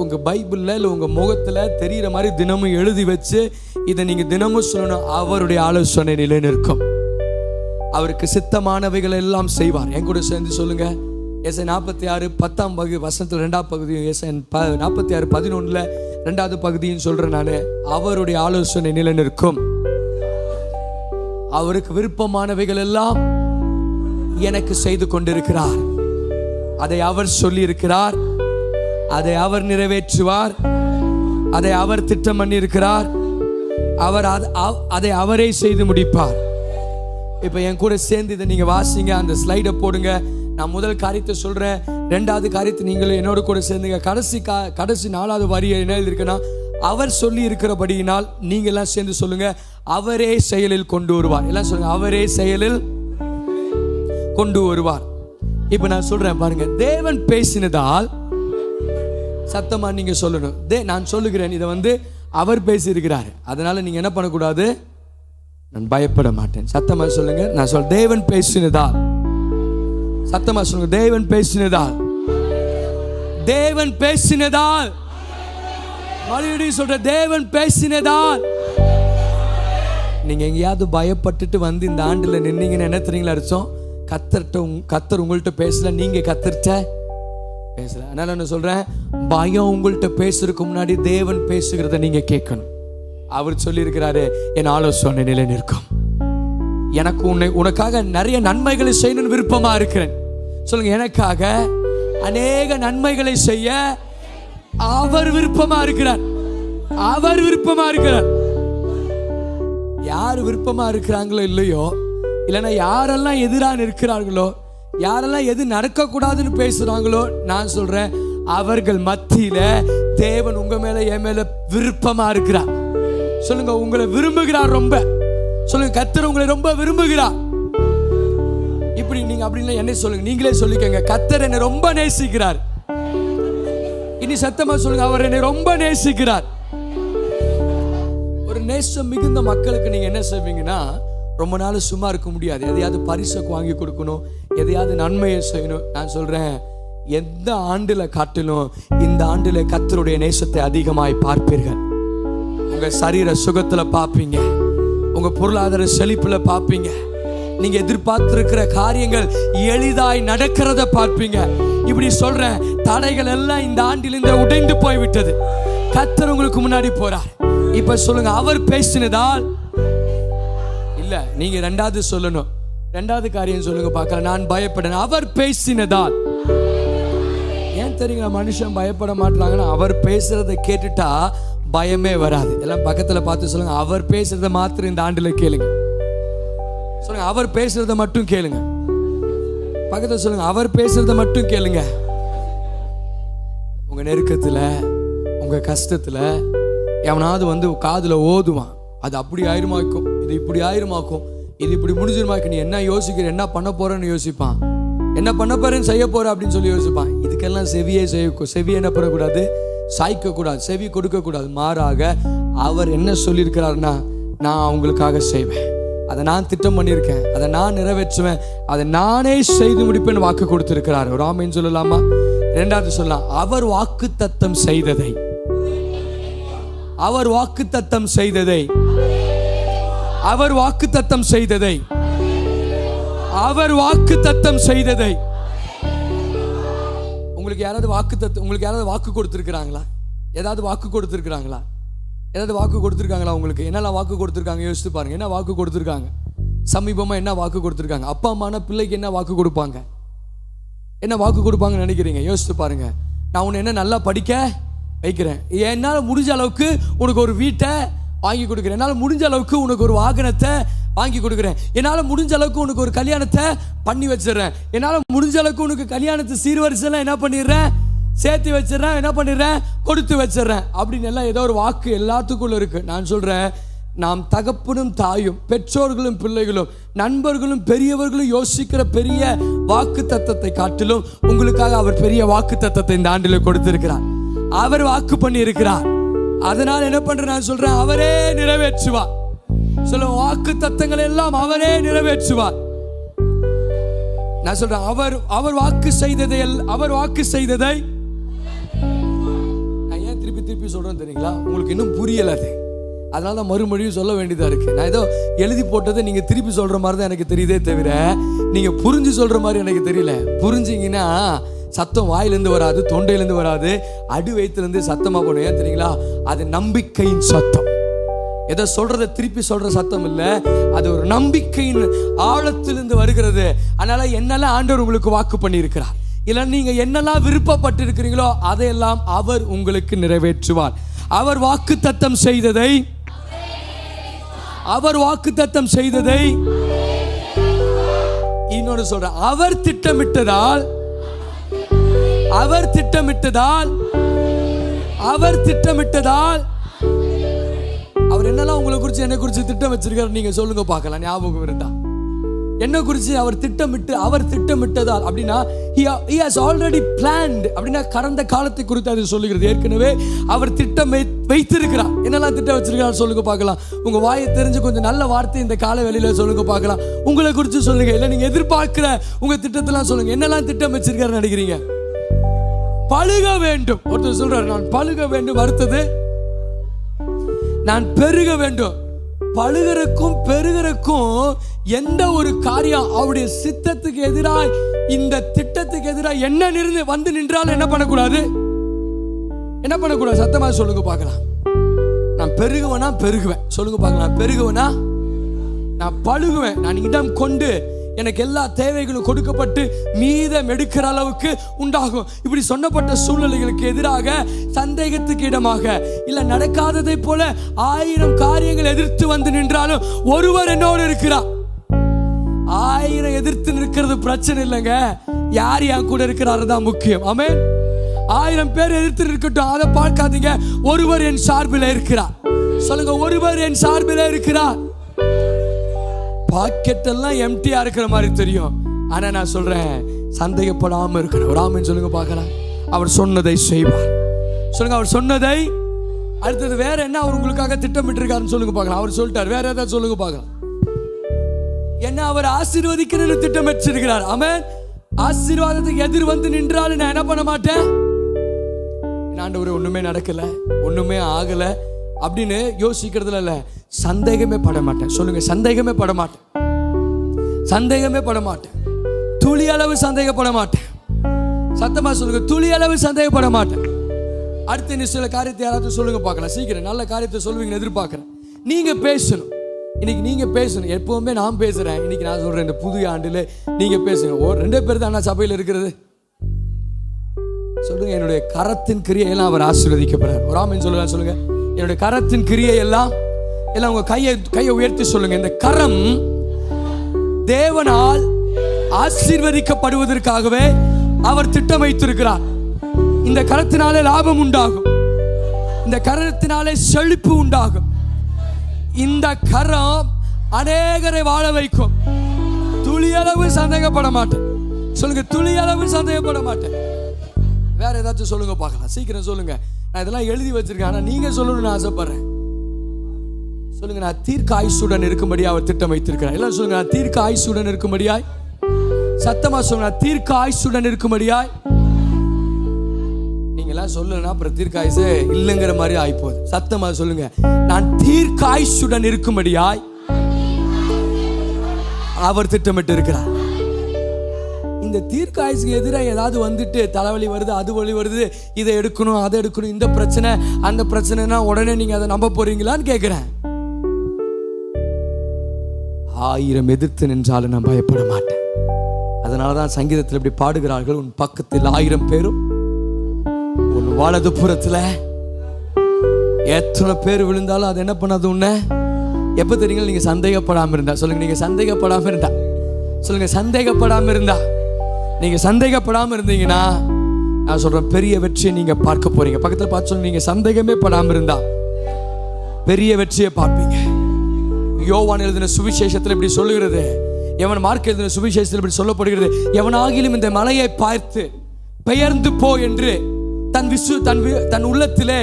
உங்க பைபிளில் இல்லை உங்க முகத்தில் தெரிகிற மாதிரி தினமும் எழுதி வச்சு இதை நீங்க தினமும் சொல்லணும். அவருடைய ஆலோசனை நிலை நிற்கும், அவருக்கு சித்தமானவைகள் எல்லாம் செய்வார். என் கூட சேர்ந்து சொல்லுங்க, ஏசாயா 46 10ஆம் வசனத்தில் 2ஆம் பகுதியும், ஏசாயா 46 11 2வது பகுதியும் சொல்றேன் நான். அவருடைய ஆலோசனை நிலை நிற்கும், அவருக்கு விருப்பமானவைகள் எல்லாம் எனக்கு செய்து கொண்டிருக்கிறார். அதை அவர் சொல்லி இருக்கிறார், அதை அவர் நிறைவேற்றுவார், அதை அவர் திட்டம் பண்ணி இருக்கிறார், அவர் அதை அவரே செய்து முடிப்பார். இப்ப என் கூட சேர்ந்து இதை நீங்க வாசிங்க, அந்த ஸ்லைடை போடுங்க. நான் முதல் காரியத்தை சொல்றேன், 2வது காரியத்தை நீங்களும் என்னோட கூட சேர்ந்துங்க. கடைசி 4வது வரியை என்ன இருக்குன்னா, அவர் சொல்லி இருக்கிறபடியினால் நீங்க எல்லாம் சேர்ந்து சொல்லுங்க, அவரே செயலில் கொண்டு வருவார். எல்லாம் சொல்லுங்க, அவரே செயலில் கொண்டு வருவார். இப்ப நான் சொல்றேன் பாருங்க, தேவன் பேசினதால், சத்தமா நீங்க சொல்லணும், நான் சொல்லுகிறேன், இதை அவர் பேசி இருக்கிறார், அதனால நீங்க என்ன பண்ணக்கூடாது, நான் பயப்பட மாட்டேன். சத்தமா சொல்லுங்க, நான் தேவன் பேசினதால். சத்தமா சொல்லுங்க, தேவன் பேசினதால், தேவன் பேசினதால். மறுபடியும் சொல்ற, தேவன் பேசினதால். நீங்க எங்கேயாவது பயப்பட்டுட்டு இந்த ஆண்டுல நின்னீங்கன்னு என்ன தெரியுங்களா அர்த்தம்? கத்தர் உங்கள்கிட்ட பேசல, நீங்க கத்தர்கிட்ட பேசல. அதனால நான் சொல்றேன், பயம் உங்கள்கிட்ட பேசுறதுக்கு முன்னாடி தேவன் பேசுகிறத நீங்க கேட்கணும். அவர் சொல்லி இருக்கிறாரு, என் ஆலோசனை நிலை நிற்கும், எனக்கு உனக்காக நிறைய நன்மைகளை செய்யணும்னு விருப்பமா இருக்கிறேன். சொல்லுங்க, எனக்காக அநேக நன்மைகளை செய்ய அவர் விருப்பமா இருக்கிறார், அவர் விருப்பமா இருக்கிறார். யார் விருப்பமா இருக்கிறாங்களோ இல்லையோ, இல்லைன்னா யாரெல்லாம் எதிராக இருக்கிறார்களோ, யாரெல்லாம் எது நடக்கக்கூடாதுன்னு பேசுறாங்களோ, நான் சொல்றேன், அவர்கள் மத்தியில தேவன் உங்க மேல என் மேல விருப்பமா இருக்கிறார். சொல்லுங்க, உங்களை விரும்புகிறார் ரொம்ப. சொல்லுங்க, கர்த்தர் உங்களை ரொம்ப விரும்புகிறார். இப்படி நீங்க அப்படின்னா என்ன சொல்லுங்க, நீங்களே சொல்லிக்கங்க, கர்த்தர் என்னை ரொம்ப நேசிக்கிறார். இனி சத்தமா சொல்லுங்க, அவர் என்னை ரொம்ப நேசிக்கிறார். ஒரு நேசம் மிகுந்த மக்களுக்கு நீங்க என்ன செய்வீங்கன்னா, ரொம்ப நாள் சும்மா இருக்க முடியாது, எதையாவது பரிசுக்கு வாங்கி கொடுக்கணும், எதையாவது நன்மையை செய்யணும். நான் சொல்றேன், எந்த ஆண்டுல காட்டிலும் இந்த ஆண்டுல கர்த்தருடைய நேசத்தை அதிகமாய் பார்ப்பீர்கள். உங்க சரீர சுகத்துல பார்ப்பீங்க, உங்க பொருளாதார செழிப்புல பார்ப்பீங்க, நீங்க எதிர்பார்த்திருக்கிற காரியங்கள் எளிதாய் நடக்கிறத பார்ப்பீங்க. இப்படி சொல்றேன், தடைகள் எல்லாம் இந்த ஆண்டிலிருந்து உடைந்து போய்விட்டது. கர்த்தர் உங்களுக்கு முன்னாடி போறார். இப்ப சொல்லுங்க, அவர் பேசினதால். இல்ல, நீங்க 2வது சொல்லணும். 2வது காரியம் சொல்லுங்க பார்க்கலாம், நான் பயப்படேன், அவர் பேசினதால். ஏன் தெரியுங்க மனுஷன் பயப்பட மாட்டாங்கன்னா, அவர் பேசுறத கேட்டுட்டா பயமே வராது. எல்லாம் பக்கத்துல பார்த்து சொல்லுங்க, அவர் பேசுறத மாத்திரம் இந்த ஆண்டுல கேளுங்க. சொல்லுங்க, அவர் பேசுறத மட்டும் கேளுங்க. பக்கத்துல சொல்லுங்க, அவர் பேசுறத மட்டும் கேளுங்க. உங்க நெருக்கத்துல, உங்க கஷ்டத்துல எவனாவது காதுல ஓதுவான், அது அப்படி ஆயிருமாக்கும், இது இப்படி ஆயிருமாக்கும், இது இப்படி முடிஞ்சிருமாக்கு, நீ என்ன யோசிக்கிற, என்ன பண்ண போறன்னு யோசிப்பான், என்ன பண்ண போறேன்னு செய்ய போற அப்படின்னு சொல்லி யோசிப்பான். இதுக்கெல்லாம் செவியை என்ன பண்ணக்கூடாது, சாய்க்க கூடாது, செவி கொடுக்க கூடாது. மாறாக அவர் என்ன சொல்லியிருக்கிறாருன்னா, நான் அவங்களுக்காக செய்வேன், அதை நான் திட்டம் பண்ணியிருக்கேன், அதை நான் நிறைவேற்றுவேன், அதை நானே செய்து முடிப்பேன்னு வாக்கு கொடுத்திருக்கிறார். ஒரு ஆமென் சொல்லலாமா? 2வது சொல்லலாம், அவர் வாக்கு தத்தம் செய்ததை, அவர் வாக்கு தத்தம் செய்ததை, அவர் வாக்கு தத்தம் செய்ததை, அவர் வாக்கு தத்தம் செய்ததை. உங்களுக்கு யாராவது வாக்கு கொடுத்திருக்கிறாங்களா? ஏதாவது வாக்கு கொடுத்துருக்குறாங்களா? ஏதாவது வாக்கு கொடுத்துருக்காங்களா உங்களுக்கு? என்னெல்லாம் வாக்கு கொடுத்துருக்காங்க யோசித்து பாருங்க. என்ன வாக்கு கொடுத்துருக்காங்க? சமீபமாக என்ன வாக்கு கொடுத்துருக்காங்க? அப்பா அம்மான பிள்ளைக்கு என்ன வாக்கு கொடுப்பாங்க? என்ன வாக்கு கொடுப்பாங்கன்னு நினைக்கிறீங்க? யோசித்து பாருங்க. நான் உன்னை என்ன நல்லா படிக்க வைக்கிறேன், என்னால் முடிஞ்ச அளவுக்கு உனக்கு ஒரு வீட்டை வாங்கி கொடுக்குறேன், என்னால் முடிஞ்ச அளவுக்கு உனக்கு ஒரு வாகனத்தை வாங்கி கொடுக்குறேன், என்னால் முடிஞ்ச அளவுக்கு உனக்கு ஒரு கல்யாணத்தை பண்ணி வச்சிடறேன், என்னால் முடிஞ்ச அளவுக்கு உனக்கு கல்யாணத்தை சீர்வரிசெல்லாம் என்ன பண்ணிடுறேன், சேர்த்து வச்சிடறேன், என்ன பண்ணிடுறேன், கொடுத்து வச்சிடறேன் அப்படின்னு எல்லாம் ஏதோ ஒரு வாக்கு எல்லாத்துக்குள்ள இருக்கு. நான் சொல்றேன், நாம் தகப்பனும் தாயும் பெற்றோர்களும் பிள்ளைகளும் நண்பர்களும் பெரியவர்களும் யோசிக்கிற பெரிய வாக்கு தத்தத்தை காட்டிலும் உங்களுக்காக அவர் பெரிய வாக்கு தத்தத்தை இந்த ஆண்டில் கொடுத்திருக்கிறார். அவர் வாக்கு பண்ணி இருக்கிறார். அதனால் என்ன பண்ற, நான் சொல்றேன், அவரே நிறைவேற்றுவார். சொல்ல வாக்கு தத்தங்கள் எல்லாம் அவரே நிறைவேற்றுவார். நான் சொல்றேன், அவர் வாக்கு செய்ததை நான் ஏன் திருப்பி திருப்பி சொல்றேன் தெரியுங்களா? உங்களுக்கு இன்னும் புரியல அது, அதனால தான் மறுமொழியும் சொல்ல வேண்டியதா இருக்கு. நான் ஏதோ எழுதி போட்டதை நீங்க திருப்பி சொல்ற மாதிரி தான் எனக்கு தெரியுதே தவிர நீங்க புரிஞ்சு சொல்ற மாதிரி எனக்கு தெரியல. புரிஞ்சிங்கன்னா சத்தம் வாயிலிருந்து வராது, தொண்டையிலிருந்து வராது, அடி வயிற்றுலேருந்து சத்தமா போடும். ஏன் தெரியுங்களா? அது நம்பிக்கையின் சத்தம். எதை சொல்றதை திருப்பி சொல்ற சத்தம் இல்லை, அது ஒரு நம்பிக்கையின் ஆழத்திலிருந்து வருகிறது. அதனால என்னெல்லாம் ஆண்டவர் உங்களுக்கு வாக்கு பண்ணி இருக்கிறார், இல்லை நீங்க என்னெல்லாம் விருப்பப்பட்டு இருக்கிறீங்களோ அதையெல்லாம் அவர் உங்களுக்கு நிறைவேற்றுவார். அவர் வாக்கு தத்தம் செய்ததை இன்னொரு சொல்ற, அவர் திட்டமிட்டதால் அவர் என்னெல்லாம் உங்களை குறிச்சு என்ன குறிச்சு திட்டம் வச்சிருக்காரு நீங்க சொல்லுங்க பார்க்கலாம். ஞாபகம் இருந்தா என்ன குறிச்சு அவர் திட்டமிட்டதால் அப்படின்னா he has already planned அப்படின்னா கடந்த காலத்தை குறித்து அது சொல்லுகிறது. ஏற்கனவே அவர் திட்டம் வைத்திருக்கிறார். என்னெல்லாம் திட்டம் வச்சிருக்கிறார் சொல்லுங்க பார்க்கலாம். உங்க வாயை தெரிஞ்சு கொஞ்சம் நல்ல வார்த்தை இந்த கால வேளையில சொல்லுங்க பார்க்கலாம். உங்களை குறித்து சொல்லுங்க, இல்லை நீங்க எதிர்பார்க்கிற உங்க திட்டத்தெல்லாம் சொல்லுங்க. என்னெல்லாம் திட்டம் வச்சிருக்காரு நினைக்கிறீங்க? பழுக வேண்டும். ஒருத்தர் சொல்றாரு, நான் பழுக வேண்டும், அடுத்தது நான் பெருக வேண்டும். பழுகிறக்கும் பெருகிறக்கும் எந்த ஒரு காரியம் அவருடைய சித்தத்துக்கு எதிராக, இந்த திட்டத்துக்கு எதிராக என்ன வந்து நின்றாலும் என்ன பண்ணக்கூடாது? சத்தமா சொல்லுங்க பார்க்கலாம். நான் பெருகுவேன் சொல்லுங்க பார்க்கலாம். பெருகுவேனா நான் பழுகுவேன். நான் இடம் கொண்டு எனக்கு எல்லா தேவைகளும் கொடுக்கப்பட்டு மீதம் எடுக்கிற அளவுக்கு உண்டாகும். இப்படி சொன்னப்பட்ட சூழ்நிலைகளுக்கு எதிராக சந்தேகத்துக்கு இடமாக, இல்ல நடக்காததை போல 1000 காரியங்கள் எதிர்த்து வந்து நின்றாலும் ஒருவர் என்னோடு இருக்கிறார். 1000 எதிர்த்து நிற்கிறது பிரச்சனை இல்லைங்க, யார் என் கூட இருக்கிறாரு தான் முக்கியம். ஆமென். 1000 பேர் எதிர்த்து நிற்கட்டும், அதை பார்க்காதீங்க. ஒருவர் என் சார்பில் இருக்கிறார். சொல்லுங்க, ஒருவர் என் சார்பில் இருக்கிறார். பாக்கெட் எல்லாம் எம்டியா இருக்கிற மாதிரி தெரியும், ஆனா நான் சொல்றேன், சந்தேகப்படாம இருக்கணும். ஒரு ஆமென் சொல்லுங்க பார்க்கலாம். அவர் சொன்னதை செய்வார். சொல்லுங்க, அவர் சொன்னதை. அடுத்தது வேற என்ன அவர் உங்களுக்காக திட்டமிட்டு இருக்காருன்னு சொல்லுங்க பார்க்கலாம். அவர் சொல்லிட்டார், வேற ஏதாவது சொல்லுங்க பார்க்கலாம். என்ன அவர் ஆசீர்வதிக்கணும்னு திட்டம் வச்சிருக்கிறார். ஆமென். ஆசீர்வாதத்துக்கு எதிர் வந்து நின்றாலும் நான் என்ன பண்ண மாட்டேன், ஆண்டவரே ஒண்ணுமே நடக்கல, ஒண்ணுமே ஆகல அப்படின்னு யோசிக்கிறதுல இல்ல, சந்தேகமே பட மாட்டேன். சொல்லுங்க, சந்தேகமே பட மாட்டேன். துளி அளவு சந்தேகப்பட மாட்டேன். சத்தமா சொல்லுங்க, துளி அளவு சந்தேகப்பட மாட்டேன். அடுத்து நீ சில காரியத்தை யாராவது சொல்லுங்க பார்க்கலாம். சீக்கிரம் நல்ல காரியத்தை சொல்லுவீங்கன்னு எதிர்பார்க்கிறேன். நீங்க பேசணும், இன்னைக்கு நீங்க பேசணும். எப்பவுமே நான் பேசுறேன், இன்னைக்கு நான் சொல்றேன், இந்த புதிய ஆண்டுல நீங்க பேசுங்க. 2 பேர் தான் சபையில் இருக்கிறது. சொல்லுங்க, என்னுடைய கரத்தின் கிரியையெல்லாம் அவர் ஆசீர்வதிக்கப்படுறார். ஒரு ஆமென் சொல்லுங்க. சொல்லுங்க, என்னுடைய கரத்தின் கிரியை எல்லாம் உங்க கையை உயர்த்தி சொல்லுங்க. இந்த கரம் தேவனால் ஆசீர்வதிக்கப்படுவதற்காகவே அவர் திட்டம் வைத்திருக்கிறார். இந்த கரத்தினாலே லாபம் உண்டாகும், இந்த கரத்தினாலே செழிப்பு உண்டாகும். இந்த கரம் அநேகரை வாழ வைக்கும். துளியளவு சந்தேகப்பட மாட்டேன். சொல்லுங்க, துளியளவு சந்தேகப்பட மாட்டேன். வேற ஏதாச்சும் சொல்லுங்க பார்க்கலாம். சீக்கிரம் சொல்லுங்க. நான் இதெல்லாம் எழுதி வச்சிருக்கேன், ஆனா நீங்க சொல்லணும்னு ஆசைப்படுறேன். சொல்லுங்க, நான் தீர்க்க ஆயுசுடன் இருக்கும்படி அவர் திட்டம் வைத்திருக்கிறார். எல்லாம் சொல்லுங்க, நான் தீர்க்க ஆயுசுடன் இருக்கும்படியாய். சத்தமா சொல்லுங்க, நான் தீர்க்க ஆயுசுடன் இருக்கும்படியாய். நீங்க எல்லாம் சொல்லணும்னா அப்புறம் தீர்க்க ஆயுசே இல்லைங்கிற மாதிரி ஆயிப்போகுது. சத்தமா சொல்லுங்க, நான் தீர்க்க ஆயுசுடன் இருக்கும்படியாய் அவர் திட்டமிட்டு இருக்கிறார். இந்த தீர்க்காயுசுக்கு எதிராக ஏதாவது வந்துட்டு தலைவலி வருது, அது வலி வருது, இதை எடுக்கணும், அதை எடுக்கணும், இந்த பிரச்சனை அந்த பிரச்சனைனா உடனே நீங்க அதை நம்ப போறீங்களான்னு கேட்கிறேன். 1000 எதிர்த்து நின்றாலும் நான் பயப்பட மாட்டேன். அதனாலதான் சங்கீதத்தில் இப்படி பாடுகிறார்கள், உன் பக்கத்தில் 1000 பேரும் உன் வலது புறத்துல எத்தனை பேர் விழுந்தாலும் அது என்ன பண்ணாது உன்னை. எப்ப தெரியுங்க? நீங்க சந்தேகப்படாம இருந்தா. சொல்லுங்க, நீங்க சந்தேகப்படாம இருந்தா. சொல்லுங்க, சந்தேகப்படாம இருந்தா. நீங்க சந்தேகப்படாம இருந்தீங்கன்னா நான் சொல்றேன், பெரிய வெற்றியை நீங்க பார்க்க போறீங்க. பக்கத்துல பார்த்து சொல்லுங்க, நீங்க சந்தேகமே படாம இருந்தா பெரிய வெற்றியை பார்ப்பீங்க. யோவான் எழுதின சுவிசேஷத்தில் இப்படி சொல்லுகிறது, மார்க் எழுதின சுவிசேஷத்தில் இப்படி சொல்லப்படுகிறது, எவனாகிலும் இந்த மலையை பார்த்து பெயர்ந்து போ என்று தன் உள்ளத்திலே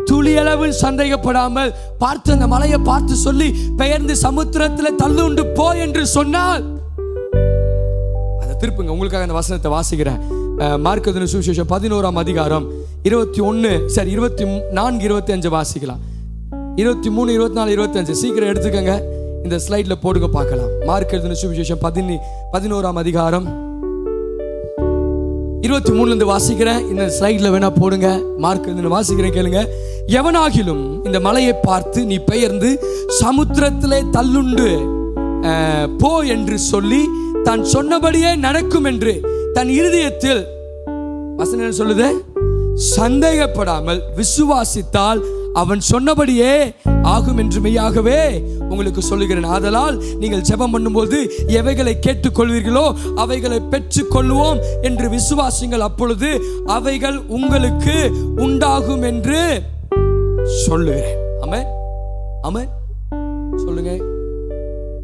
துளியளவில் சந்தேகப்படாமல் பார்த்து அந்த மலையை பார்த்து சொல்லி பெயர்ந்து சமுத்திரத்தில் தள்ளுண்டு போ என்று சொன்னால், அதை திருப்புங்க. உங்களுக்காக அந்த வசனத்தை வாசிக்கிறேன். மார்க் எழுதின சுவிசேஷம் 11ஆம் அதிகாரம் 21 சரி 24 25 வாசிக்கலாம். 23 24 25 சீக்கிரம் எடுத்துக்கங்க. இந்த ஸ்லைட்ல போடுங்க பார்க்கலாம். மார்க் எழுதின சுவிசேஷம் 11ஆம் அதிகாரம் 23 இருந்து வாசிக்கிறேன். இந்த ஸ்லைட்ல வேணா போடுங்க. மார்க் எழுதின வாசிக்கிறேன், கேளுங்க. எவனாகிலும் இந்த மலையை பார்த்து நீ பெயர்ந்து சமுத்திரத்திலே தள்ளுண்டு போ என்று சொல்லி தான் சொன்னபடியே நடக்கும் என்று தன் இருதயத்தில் வசனம் சொல்லுது, சந்தேகப்படாமல் விசுவாசித்தால் அவன் சொன்னபடியே ஆகும் என்று மெய்யாகவே உங்களுக்கு சொல்லுகிறேன். ஆதலால் நீங்கள் ஜெபம் பண்ணும்போது எவைகளை கேட்டுக்கொள்வீர்களோ அவைகளை பெற்றுக் கொள்வோம் என்று விசுவாசிங்கள், அப்பொழுது அவைகள் உங்களுக்கு உண்டாகும் என்று சொல்லுகிறேன். ஆமென், ஆமென். சொல்லுங்க,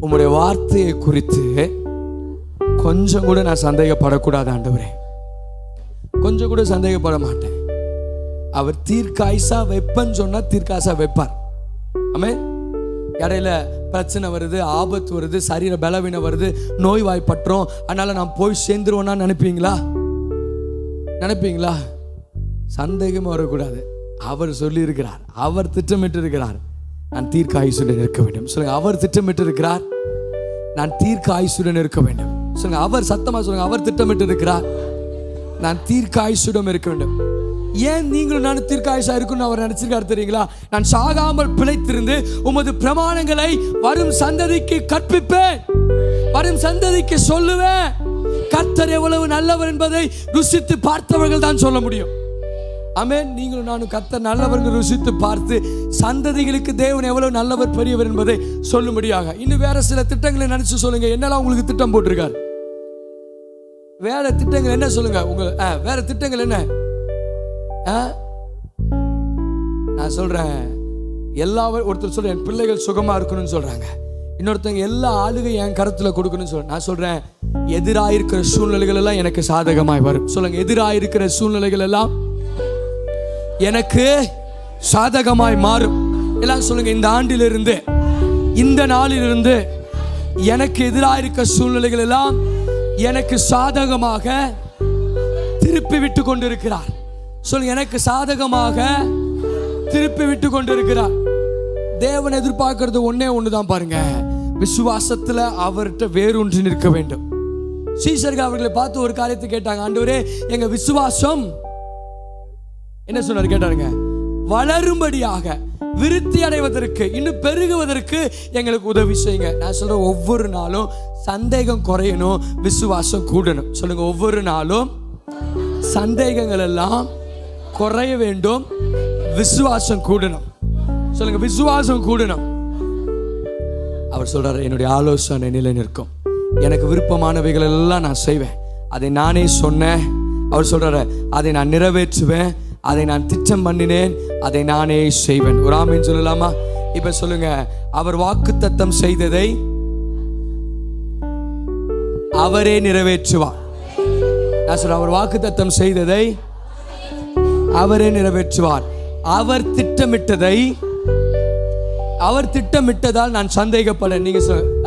உம்முடைய வார்த்தையை குறித்து கொஞ்சம் கூட நான் சந்தேகப்படக்கூடாது ஆண்டவரே. கொஞ்சம் கூட சந்தேகப்பட மாட்டேன். அவர் தீர்க்காயுசா வைப்பன்னு சொன்னா தீர்க்காயுசா வைப்பார். ஆமென். இடையில பிரச்சனை வருது, ஆபத்து வருது, சரீர பலவீனம் வருது, நோய் வாய்ப்பற்றோம், அதனால நான் போய் சேர்ந்துருவேன்னா நினைப்பீங்களா? சந்தேகமா வரக்கூடாது. அவர் சொல்லி இருக்கிறார், அவர் திட்டமிட்டு இருக்கிறார், நான் தீர்க்காயுசுடன் இருக்க வேண்டும். சொல்லுங்க, அவர் திட்டமிட்டு இருக்கிறார், நான் தீர்க்காயுசுடன் இருக்க வேண்டும். சொல்லுங்க, அவர் சத்தமா சொல்லுங்க, அவர் திட்டமிட்டு இருக்கிறார், நான் தீர்க்காயுசுடன் இருக்க வேண்டும். ஏன் நீங்களும் நானும் தீர்க்காயுசா இருக்குன்னு அவர் நினைச்சிருக்காரு தெரியுங்களா? நான் சாகாமல் பிழைத்திருந்து உமது பிரமாணங்களை வரும் சந்ததிக்கு கற்பிப்பேன், வரும் சந்ததிக்கு சொல்லுவேன். கர்த்தர் எவ்வளவு நல்லவர் என்பதை ருசித்து பார்த்தவர்கள் தான் சொல்ல முடியும். ஆமென். நீங்களும் நானும் கர்த்தர் நல்லவர்கள் ருசித்து பார்த்து சந்ததிகளுக்கு தேவன் எவ்வளவு நல்லவர் பெரியவர் என்பதை சொல்லும்படியாக இன்னும் வேற சில திட்டங்களை நினைச்சு சொல்லுங்க. என்னெல்லாம் உங்களுக்கு திட்டம் போட்டிருக்காரு? வேற திட்டங்கள் என்ன சொல்லுங்க? வேற திட்டங்கள் என்ன? நான் சொல்றேன், ஒருத்தர் சொல்றேன், என் பிள்ளைகள் சுகமா இருக்கணும்னு சொல்றாங்க. இன்னொருத்தவங்க எல்லா ஆளுகையும் என் கருத்துல கொடுக்கணும்னு சொல்றேன். நான் சொல்றேன், எதிராயிருக்கிற சூழ்நிலைகள் எல்லாம் எனக்கு சாதகமாய் வரும். சொல்லுங்க, எதிராயிருக்கிற சூழ்நிலைகள் எல்லாம் எனக்கு சாதகமாய் மாறும். எல்லாம் சொல்லுங்க, இந்த ஆண்டிலிருந்து, இந்த நாளிலிருந்து எனக்கு எதிராயிருக்கிற சூழ்நிலைகள் எல்லாம் எனக்கு சாதகமாக திருப்பி விட்டு கொண்டிருக்கிறார். சொல்லுங்க, எனக்கு சாதகமாக திருப்பி விட்டு கொண்டிருக்கிறார். தேவன் எதிர்பார்க்கிறது ஒண்ணுதான் பாருங்க, விசுவாசத்துல அவர்கிட்ட வேரூன்றி நிற்க வேண்டும். சீஷர்கள் அவர்களை பார்த்து ஒரு காரியத்தை கேட்டாங்க, ஆண்டவரே எங்க விசுவாசம் என்ன சொன்னாரு கேட்டாருங்க? வளரும்படியாக, விருத்தி அடைவதற்கு, இன்னும் பெருகுவதற்கு எங்களுக்கு உதவி செய்யுங்க. நான் சொல்றேன், ஒவ்வொரு நாளும் சந்தேகம் குறையணும், விசுவாசம் கூடணும். சொல்லுங்க, ஒவ்வொரு நாளும் சந்தேகங்கள் எல்லாம் குறைய வேண்டும், விசுவாசம் கூடணும். சொல்லுங்க, விசுவாசம் கூடணும். அவர் சொல்றாரு, என்னுடைய ஆலோசனை நிலை நிற்கும், எனக்கு விருப்பமானவைகள் எல்லாம் நான் செய்வேன். அதை நானே சொன்னேன். அவர் சொல்றாரு, அதை நான் நிறைவேற்றுவேன், அதை நான் திட்டம் பண்ணினேன், அதை நானே செய்வேன். ஒரு ஆமீன் சொல்லலாமா? இப்ப சொல்லுங்க, அவர் வாக்குத்தத்தம் செய்ததை அவரே நிறைவேற்றுவார். நான் சொல்றேன், அவர் வாக்குத்தத்தம் செய்ததை அவரே நிறைவேற்றுவார். அவர் திட்டமிட்டதால் நான் சந்தேகப்படேன். நீங்க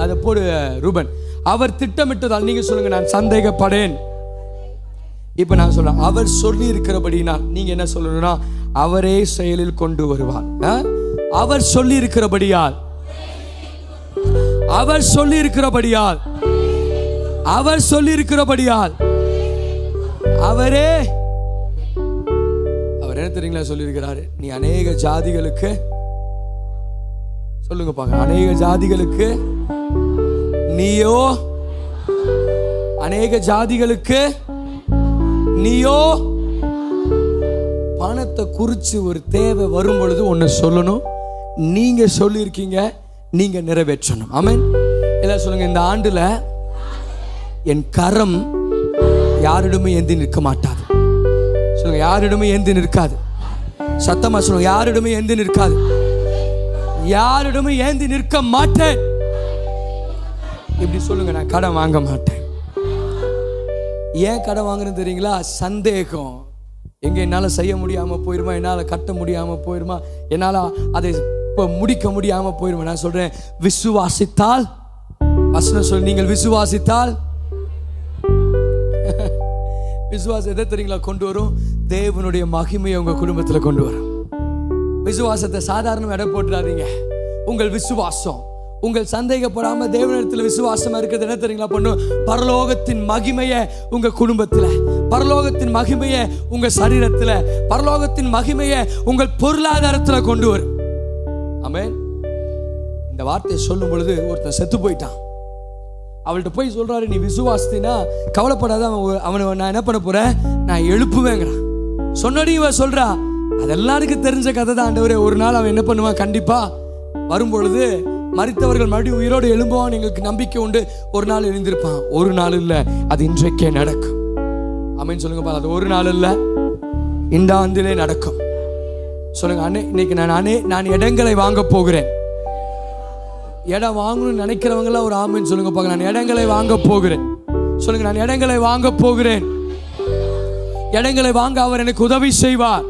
அதை போடு ரூபன். அவர் திட்டமிட்டதால் நீங்க சொல்லுங்க, நான் சந்தேகப்படேன். இப்ப நான் சொல்றேன், அவர் சொல்லி இருக்கிறபடினால் நீங்க என்ன சொல்லணும்னா, அவரே செயலில் கொண்டு வருவார். அவர் சொல்லி இருக்கிறபடியால், அவர் சொல்லி இருக்கிறபடியால், அவர் சொல்லி இருக்கிறபடியால் அவரே அவர் என்ன தெரியுங்களா சொல்லியிருக்கிறாரு, நீ அநேக ஜாதிகளுக்கு, சொல்லுங்க பாக்க, அநேக ஜாதிகளுக்கு நீயோ, அநேக ஜாதிகளுக்கு நீயோ. பணத்தை குறிச்சு ஒரு தேவை வரும் பொழுது ஒன்னு சொல்லணும், நீங்க சொல்லியிருக்கீங்க, நீங்க நிறைவேற்றணும். ஆமென். எல்லாம் சொல்லுங்க, இந்த ஆண்டுல என் கரம் யாரிடமே ஏந்தி நிற்க மாட்டாது. சொல்லுங்க, யாரிடமே ஏந்தி நிற்காது. சத்தமா சொல்லுங்க, யாரிடமே ஏந்தி நிற்காது. யாரிடமே ஏந்தி நிற்க மாட்டேன். இப்படி சொல்லுங்க, நான் கடன் வாங்க மாட்டேன். ஏன் கடன் வாங்குறேன்னு தெரியுங்களா? சந்தேகம். எங்க என்னால செய்ய முடியாம போயிருமா, என்னால கட்ட முடியாம போயிருமா, என்னால அதை இப்ப முடிக்க முடியாம போயிருமா. நான் சொல்றேன், விசுவாசித்தால், வசனம் சொல்லி, நீங்கள் விசுவாசித்தால், விசுவாசம் எதை தெரியுங்களா கொண்டு வரும்? தேவனுடைய மகிமையை உங்க குடும்பத்துல கொண்டு வரும். விசுவாசத்தை சாதாரண எடை போட்டுறாதீங்க. உங்கள் விசுவாசம், உங்கள் சந்தேகப்படாம தேவனிடத்தில் விசுவாசமா இருக்கிறது என்ன தெரியுங்களா பண்ணும்? பரலோகத்தின் மகிமையை உங்க குடும்பத்துல, பரலோகத்தின் மகிமையை உங்க சரீரத்துல, பரலோகத்தின் மகிமையை உங்கள் பொருளாதாரத்துல கொண்டு வரும். ஆமென். இந்த வார்த்தையை சொல்லும் பொழுது ஒருத்தன் செத்து போயிட்டான். அவள்கிட்ட போய் சொல்றாரு, நீ விசுவாசினா கவலைப்படாத, அவனை நான் என்ன பண்ண போறேன், நான் எழுப்புவேங்கிறான். சொன்னடி இவ சொல்றா, அதெல்லாருக்கும் தெரிஞ்ச கதை தான் ஆண்டவரே. ஒரு நாள் அவன் என்ன பண்ணுவான், கண்டிப்பா வரும்பொழுது மரித்தவர்கள் மறுபடியும் உயிரோடு எழும்புவான், எங்களுக்கு நம்பிக்கை உண்டு. ஒரு நாள் எழுந்திருப்பான். ஒரு நாள் இல்ல, அது இன்றைக்கே நடக்கும். ஆமென் சொல்லுங்க. அது ஒரு நாள் இல்ல, இந்த ஆண்டிலே நடக்கும். சொல்லுங்க, இன்னைக்கு நான் இடங்களை வாங்க போகிறேன். இடம் வாங்கணும்னு நினைக்கிறவங்களாம் ஒரு ஆமென் சொல்லுங்க பாக்க. நான் இடங்களை வாங்க போகிறேன். சொல்லுங்க, நான் இடங்களை வாங்க போகிறேன். இடங்களை வாங்க அவர் எனக்கு உதவி செய்வார்.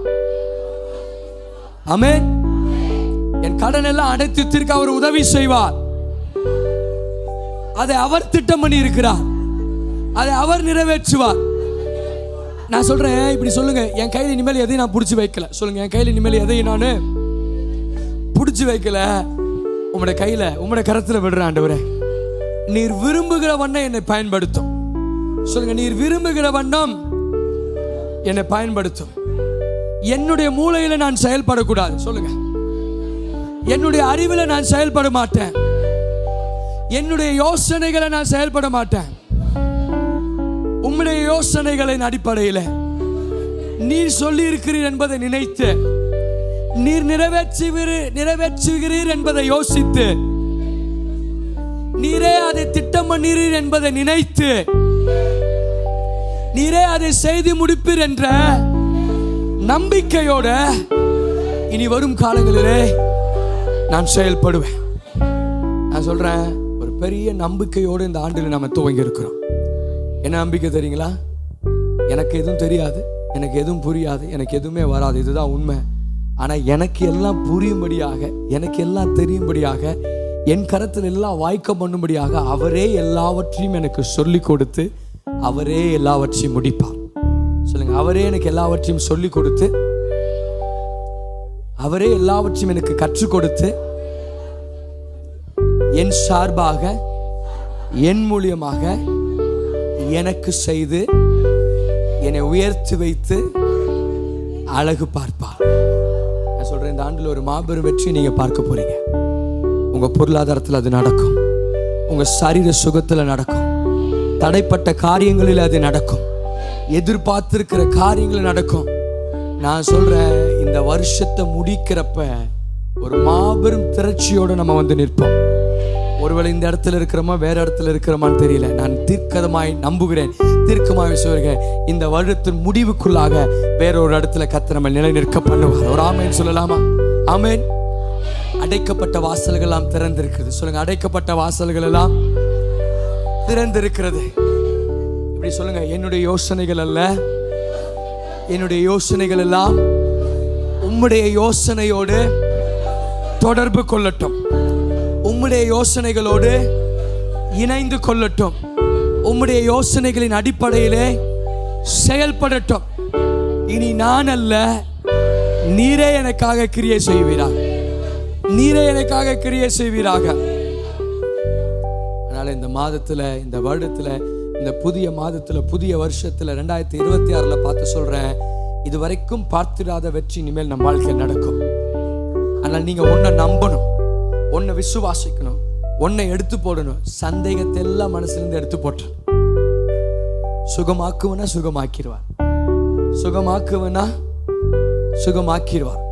ஆமென். என் கடன் எல்லாம் அடைத்து தீர்க்க அவர் உதவி செய்வார். அதை அவர் திட்டம் பண்ணி இருக்கிறார். அதை அவர் நிறைவேற்றுவார். நான் சொல்றேன், இப்படி சொல்லுங்க, என் கையில் இனிமேல் எதையும் நான் பிடிச்சி வைக்கல. சொல்லுங்க, என் கையில் இனிமேல் எதையும் நான் பிடிச்சி வைக்கல. உம்முடைய கையில, உம்முடைய கரத்துல விடுறேன் ஆண்டவரே. நீர் விரும்புகிற வண்ணம் என்னை பயன்படுத்தும். சொல்லுங்க, நீர் விரும்புகிற வண்ணம் என்னை பயன்படுத்தும். என்னுடைய மூளையில நான் செயல்படக்கூடாது. சொல்லுங்க, என்னுடைய அறிவில் நான் செயல்பட மாட்டேன். என்னுடைய யோசனைகளை நான் செயல்பட மாட்டேன். உம்முடைய யோசனைகளின் அடிப்படையில் நீர் சொல்லி இருக்கிறீர் என்பதை நினைத்து, நீர் நிறைவேற்றுகிறீர் என்பதை யோசித்து, நீரே அதை திட்டம் பண்ணீர் என்பதை நினைத்து, நீரே அதை செய்து முடிப்பீர் என்ற நம்பிக்கையோட இனி வரும் காலங்களிலே நான் செயல்படுவேன். நான் சொல்றேன், ஒரு பெரிய நம்பிக்கையோடு இந்த ஆண்டில் நம்ம துவங்கி இருக்கிறோம். என்ன நம்பிக்கை தெரியுங்களா? எனக்கு எதுவும் தெரியாது, எனக்கு எதுவும் புரியாது, எனக்கு எதுவுமே வராது, இதுதான் உண்மை. ஆனா எனக்கு எல்லாம் புரியும்படியாக, எனக்கு எல்லாம் தெரியும்படியாக, என் கரத்தில் எல்லாம் வாய்க்க பண்ணும்படியாக அவரே எல்லாவற்றையும் எனக்கு சொல்லி கொடுத்து, அவரே எல்லாவற்றையும் முடிப்பார். சொல்லுங்க, அவரே எனக்கு எல்லாவற்றையும் சொல்லி கொடுத்து, அவரே எல்லாவற்றையும் எனக்கு கற்றுக் கொடுத்து, என் சார்பாக, என் மூலியமாக எனக்கு செய்து, என்னை உயர்த்தி வைத்து அழகு பார்ப்பார். நான் சொல்றேன், இந்த ஆண்டில் ஒரு மாபெரும் வெற்றி நீங்க பார்க்க போறீங்க. உங்க பொருளாதாரத்தில் அது நடக்கும், உங்க சரீர சுகத்தில் நடக்கும், தடைப்பட்ட காரியங்களில் அது நடக்கும், எதிர்பார்த்திருக்கிற காரியங்கள் நடக்கும். நான் சொல்றேன், இந்த வருஷத்தை முடிக்கிறப்ப ஒரு மாபெரும் திரட்சியோடு நம்ம வந்து நிற்போம். ஒருவேளை இந்த இடத்துல இருக்கிறோமா, வேற இடத்துல இருக்கிறோமான்னு தெரியல. நான் தீர்க்கமாய் நம்புகிறேன், தீர்க்கமாய் சொல்கிறேன், இந்த வருடத்தின் முடிவுக்குள்ளாக வேற ஒரு இடத்துல கர்த்தர் நம்ம நிலை நிற்க பண்ணுவார். ஒரு ஆமேன் சொல்லலாமா? ஆமேன். அடைக்கப்பட்ட வாசல்கள் எல்லாம் திறந்திருக்கிறது. சொல்லுங்க, அடைக்கப்பட்ட வாசல்கள் எல்லாம் திறந்திருக்கிறது. இப்படி சொல்லுங்க, என்னுடைய யோசனைகள் அல்ல, என்னுடைய யோசனைகள் எல்லாம் உம்முடைய யோசனையோடு தொடர்பு கொள்ளட்டும், உம்முடைய யோசனைகளோடு இணைந்து கொள்ளட்டும், உம்முடைய யோசனைகளின் அடிப்படையிலே செயல்படட்டும். இனி நான் அல்ல, நீரே எனக்காக கிரியை செய்வீராக, நீரே எனக்காக கிரியை செய்வீராக. அதனால இந்த மாதத்துல, இந்த வருடத்துல இந்த புதிய மாதத்துல, புதிய வருஷத்துல 2026 பார்த்து சொல்றேன், இது வரைக்கும் பார்த்திராத வெற்றி இனிமேல் நம்ம வாழ்க்கையில் நடக்கும். ஆனால் நீங்க ஒன்றை நம்பணும், ஒன்றை விசுவாசிக்கணும், ஒன்றை எடுத்து போடணும். சந்தேகத்தை எல்லாம் மனசுலேருந்து எடுத்து போட்டு, சுகமாக்குவனா சுகமாக்கிடுவார், சுகமாக்குவனா சுகமாக்கிடுவார்.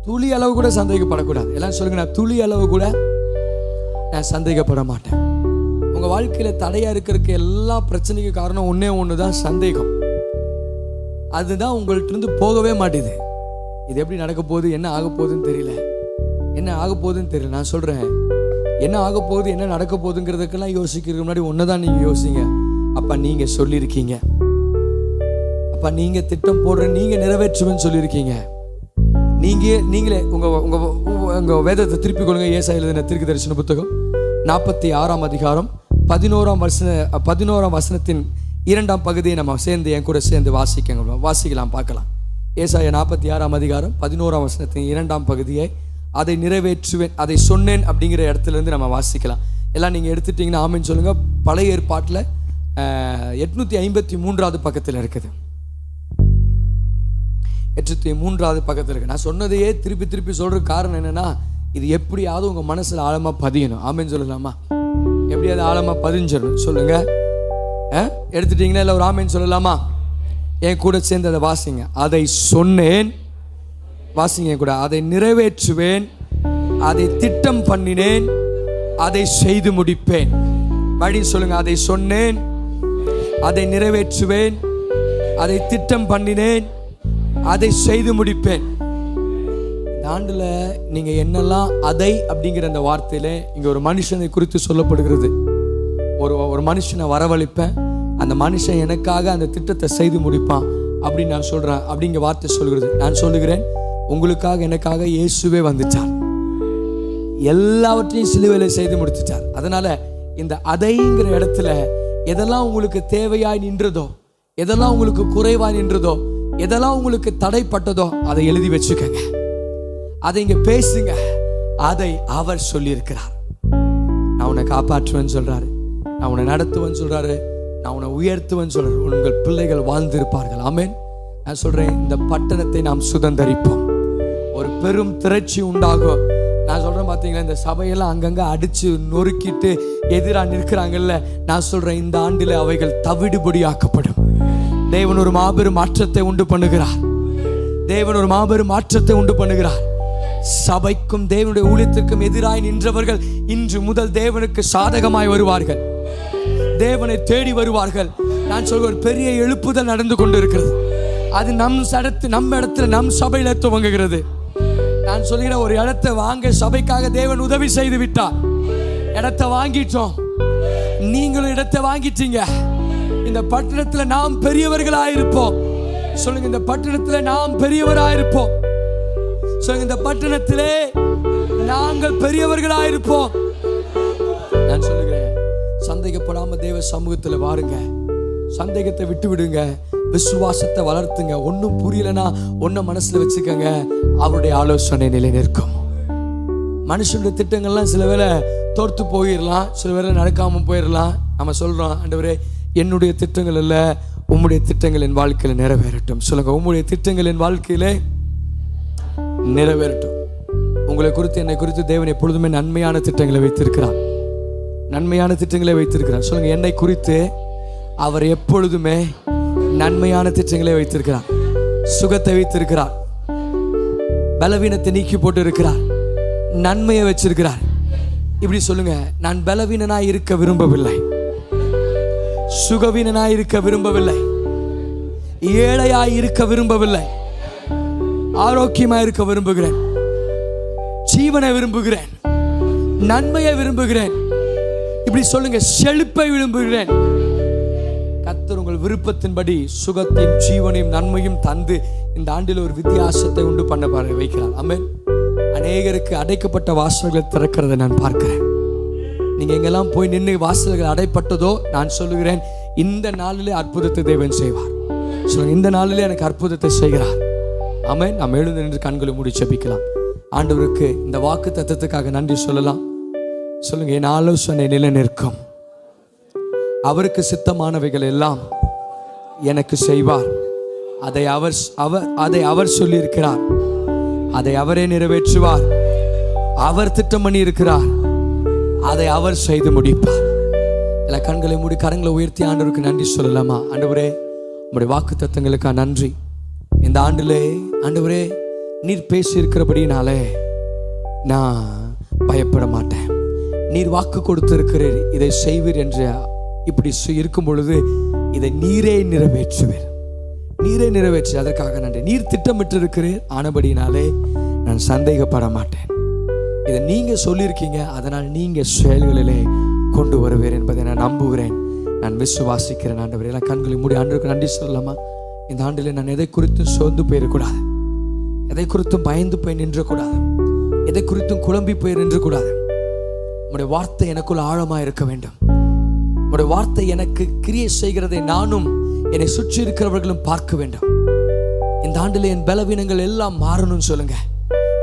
துளி அளவு கூட சந்தேகப்படக்கூடாது. எல்லாம் சொல்லுங்க, நான் துளி அளவு கூட நான் சந்தேகப்பட மாட்டேன். உங்க வாழ்க்கையில தடையா இருக்கிறதுக்கு எல்லா பிரச்சனைக்கு காரணம் ஒன்னே ஒண்ணுதான், சந்தேகம். அதுதான் உங்கள்ட்ட இருந்து போகவே மாட்டேது. இது எப்படி நடக்க போகுது, என்ன ஆக போகுதுன்னு தெரியல, என்ன ஆக போகுதுன்னு தெரியல. நான் சொல்றேன், என்ன ஆக போகுது, என்ன நடக்க போகுதுங்கிறதுக்கெல்லாம் யோசிக்கிறதுக்கு முன்னாடி ஒன்னதான் நீங்க யோசிங்க. அப்ப நீங்க சொல்லியிருக்கீங்க, அப்ப நீங்க திட்டம் போடுற, நீங்க நிறைவேற்றுவேன்னு சொல்லியிருக்கீங்க. நீங்களே உங்க வேதத்தை திருப்பிக் கொள்ளுங்க. ஏசாயா எழுதின தீர்க்கதரிசன புத்தகம் 46ஆம் அதிகாரம் 11ஆம் வசனத்தின் 2ஆம் பகுதியை நம்ம சேர்ந்து என் கூட சேர்ந்து வாசிக்கலாம், பார்க்கலாம். ஏசாயா 46ஆம் அதிகாரம் 11ஆம் வசனத்தின் 2ஆம் பகுதியை, அதை நிறைவேற்றுவேன், அதை சொன்னேன் அப்படிங்கிற இடத்துல இருந்து நம்ம வாசிக்கலாம். எல்லாம் நீங்க எடுத்துட்டீங்கன்னா ஆமென் சொல்லுங்க. பழைய ஏற்பாட்டில் 853வது பக்கத்தில் இருக்குது. 803வது பக்கத்தில் இருக்கு. நான் சொன்னதையே திருப்பி திருப்பி சொல்ற காரணம் என்னன்னா, இது எப்படியாவது உங்க மனசுல ஆழமா பதியணும். ஆமென் சொல்லலாமா? எப்படியாவது ஆழமா பதிஞ்சிடணும். சொல்லுங்க, எடுத்துட்டீங்கன்னா இல்லை ஒரு ஆமென் சொல்லலாமா? என் கூட சேர்ந்து அதை வாசிங்க. அதை சொன்னேன், வாசிங்க கூட. அதை நிறைவேற்றுவேன், அதை திட்டம் பண்ணினேன், அதை செய்து முடிப்பேன். படி சொல்லுங்க, அதை சொன்னேன், அதை நிறைவேற்றுவேன், அதை திட்டம் பண்ணினேன், அதை செய்து முடிப்பேன். இந்த ஆண்டுல நீங்க என்னெல்லாம் அதை அப்படிங்கிற அந்த வார்த்தையில இங்க ஒரு மனுஷனை குறித்து சொல்லப்படுகிறது. ஒரு மனுஷனை வரவழைப்பேன், அந்த மனுஷன் எனக்காக அந்த திட்டத்தை செய்து முடிப்பான் அப்படின்னு நான் சொல்றேன். அப்படிங்கிற வார்த்தை சொல்கிறது. நான் சொல்லுகிறேன், உங்களுக்காக எனக்காக இயேசுவே வந்துட்டார், எல்லாவற்றையும் சிலுவையில செய்து முடித்துட்டார். அதனால இந்த அதைங்கிற இடத்துல எதெல்லாம் உங்களுக்கு தேவையாய் நின்றதோ, எதெல்லாம் உங்களுக்கு குறைவாய் நின்றதோ, எதெல்லாம் உங்களுக்கு தடைப்பட்டதோ அதை எழுதி வச்சுக்கங்க. அதை இங்க பேசுங்க. அதை அவர் சொல்லியிருக்கிறார். நான் உன்னை காப்பாற்றுவேன்னு சொல்றாரு, நான் உன்னை நடத்துவேன்னு சொல்றாரு, நான் உன்னை உயர்த்துவேன்னு சொல்றாரு. உங்கள் பிள்ளைகள் வாழ்ந்திருப்பார்கள். ஆமென். நான் சொல்றேன், இந்த பட்டணத்தை நாம் சுதந்தரிப்போம். ஒரு பெரும் திரட்சி உண்டாகும். நான் சொல்றேன், பார்த்தீங்களா, இந்த சபையெல்லாம் அங்கங்க அடிச்சு நொறுக்கிட்டு எதிராக நிற்கிறாங்கல்ல. நான் சொல்றேன், இந்த ஆண்டில் அவைகள் தவிடுபடியாக்கப்படும். தேவன் ஒரு மாபெரும் மாற்றத்தை உண்டு பண்ணுகிறார். தேவன் ஒரு மாபெரும் மாற்றத்தை உண்டு பண்ணுகிறார். சபைக்கும் தேவனுடைய ஊழியத்திற்கும் எதிராய் நின்றவர்கள் இன்று முதல் தேவனுக்கு சாதகமாய் வருவார்கள், தேவனை தேடி வருவார்கள். நான் சொல்ற ஒரு பெரிய எழுப்புதல் நடந்து கொண்டிருக்கிறது. அது நம்ம இடத்துல, நம் சபையில துவங்குகிறது. நான் சொல்கிற, ஒரு இடத்தை வாங்க சபைக்காக தேவன் உதவி செய்து விட்டார். இடத்தை வாங்கிட்டோம், நீங்களும் இடத்தை வாங்கிட்டீங்க. இந்த பட்டணத்தில் நாம் பெரியவர்களாயிருப்போம். சொல்லுங்க, இந்த பட்டணத்தில் நாம் பெரியவராயிருப்போம். சொல்லுங்க, இந்த பட்டணத்திலே நாங்கள் பெரியவர்களாயிருப்போம். நான் சொல்லுகிறேன், சந்தேகப்படாம தேவ சமூகத்தில் வாருங்க. சந்தேகத்தை விட்டு விடுங்க, விசுவாசத்தை வளர்த்துங்க. ஒன்னும் புரியலனா ஒன்ன மனசுல வச்சுக்கங்க, அவருடைய ஆலோசனை நிலை நிற்கும். மனுஷனுடைய திட்டங்கள்லாம் சில வேளை தோர்த்து போயிடலாம், சில வேளை நடக்காம போயிடலாம். நம்ம சொல்றோம், ஆண்டவரே என்னுடைய திட்டங்கள் அல்ல, உம்முடைய திட்டங்கள் என் வாழ்க்கையில நிறைவேறட்டும். சொல்லுங்க, உம்முடைய திட்டங்கள் என் வாழ்க்கையில நிறைவேறட்டும். உங்களை குறித்து, என்னை குறித்து தேவன் எப்பொழுதுமே நன்மையான திட்டங்களை வைத்திருக்கிறார், நன்மையான திட்டங்களை வைத்திருக்கிறார். சொல்லுங்க, என்னை குறித்து அவர் எப்பொழுதுமே நன்மையான திட்டங்களை வைத்திருக்கிறார். சுகத்தை வைத்திருக்கிறார், பலவீனத்தை நீக்கி போட்டு இருக்கிறார், நன்மையை வச்சிருக்கிறார். இப்படி சொல்லுங்க, நான் பலவீனனாய் இருக்க விரும்பவில்லை, சுகவீனனாய் இருக்க விரும்பவில்லை, ஏழையாய் இருக்க விரும்பவில்லை, ஆரோக்கியமாய் இருக்க விரும்புகிறேன், ஜீவனை விரும்புகிறேன், நன்மையை விரும்புகிறேன். இப்படி சொல்லுங்க, செழிப்பை விரும்புகிறேன். கர்த்தர் உங்கள் விருப்பத்தின்படி சுகத்தையும் ஜீவனையும் நன்மையும் தந்து இந்த ஆண்டில் ஒரு வித்தியாசத்தை உண்டு பண்ண வைக்கிறார். ஆமென். அநேகருக்கு அடைக்கப்பட்ட வாசல்களை திறக்கிறதை நான் பார்க்கிறேன். நீங்க எங்கெல்லாம் போய் நின்று வாசல்கள் அடைப்பட்டதோ, நான் சொல்லுகிறேன், இந்த நாளிலே அற்புதத்தை தேவன் செய்வார். சொல்லுங்க, இந்த நாளிலே எனக்கு அற்புதத்தை செய்கிறார். ஆமென். நாம் எழுந்து நின்று கண்களை மூடி ஜெபிக்கலாம். ஆண்டவருக்கு இந்த வாக்கு தத்தத்துக்காக நன்றி சொல்லலாம். சொல்லுங்க, என் ஆலோசனை நிலை நிற்கும், அவருக்கு சித்தமானவைகள் எல்லாம் எனக்கு செய்வார். அதை அவர் சொல்லியிருக்கிறார். அதை அவரே நிறைவேற்றுவார். அவர் திட்டம் பண்ணி இருக்கிறார். அதை அவர் செய்து முடிப்பார். எல்லா கண்களை மூடி கரங்களை உயர்த்தி ஆண்டவருக்கு நன்றி சொல்லலாமா? ஆண்டவரே, உங்களுடைய வாக்கு தத்தங்களுக்கா நன்றி. இந்த ஆண்டிலே ஆண்டவரே நீர் பேசி இருக்கிறபடினாலே நான் பயப்பட மாட்டேன். நீர் வாக்கு கொடுத்திருக்கிறீர், இதை செய்வீர் என்று இப்படி இருக்கும் பொழுது இதை நீரே நிறைவேற்றுவீர். நீரே நிறைவேற்று, அதற்காக நன்றி. நீர் திட்டமிட்டு இருக்கிறீர், ஆனபடினாலே நான் சந்தேகப்பட மாட்டேன். இதை நீங்க சொல்லியிருக்கீங்க, அதனால் நீங்க செயல்களிலே கொண்டு வருவீர் என்பதை நான் நம்புகிறேன், நான் விசுவாசிக்கிறேன். ஆண்டவரே, எல்லாம் கண்களை மூடி ஆண்டவருக்கு நன்றி சொல்லலாமா? இந்த ஆண்டிலே நான் எதை குறித்தும் சோர்ந்து போயிடக்கூடாது, எதை குறித்தும் பயந்து போய் நின்றக்கூடாது, எதை குறித்தும் குழம்பி போய் நின்றக்கூடாது. உம்முடைய வார்த்தை எனக்குள் ஆழமாக இருக்க வேண்டும். உம்முடைய வார்த்தை எனக்கு கிரியை செய்கிறதை நானும் என்னை சுற்றி இருக்கிறவர்களும் பார்க்க வேண்டும். இந்த ஆண்டிலே என் பலவீனங்கள் எல்லாம் மாறணும்னு சொல்லுங்க.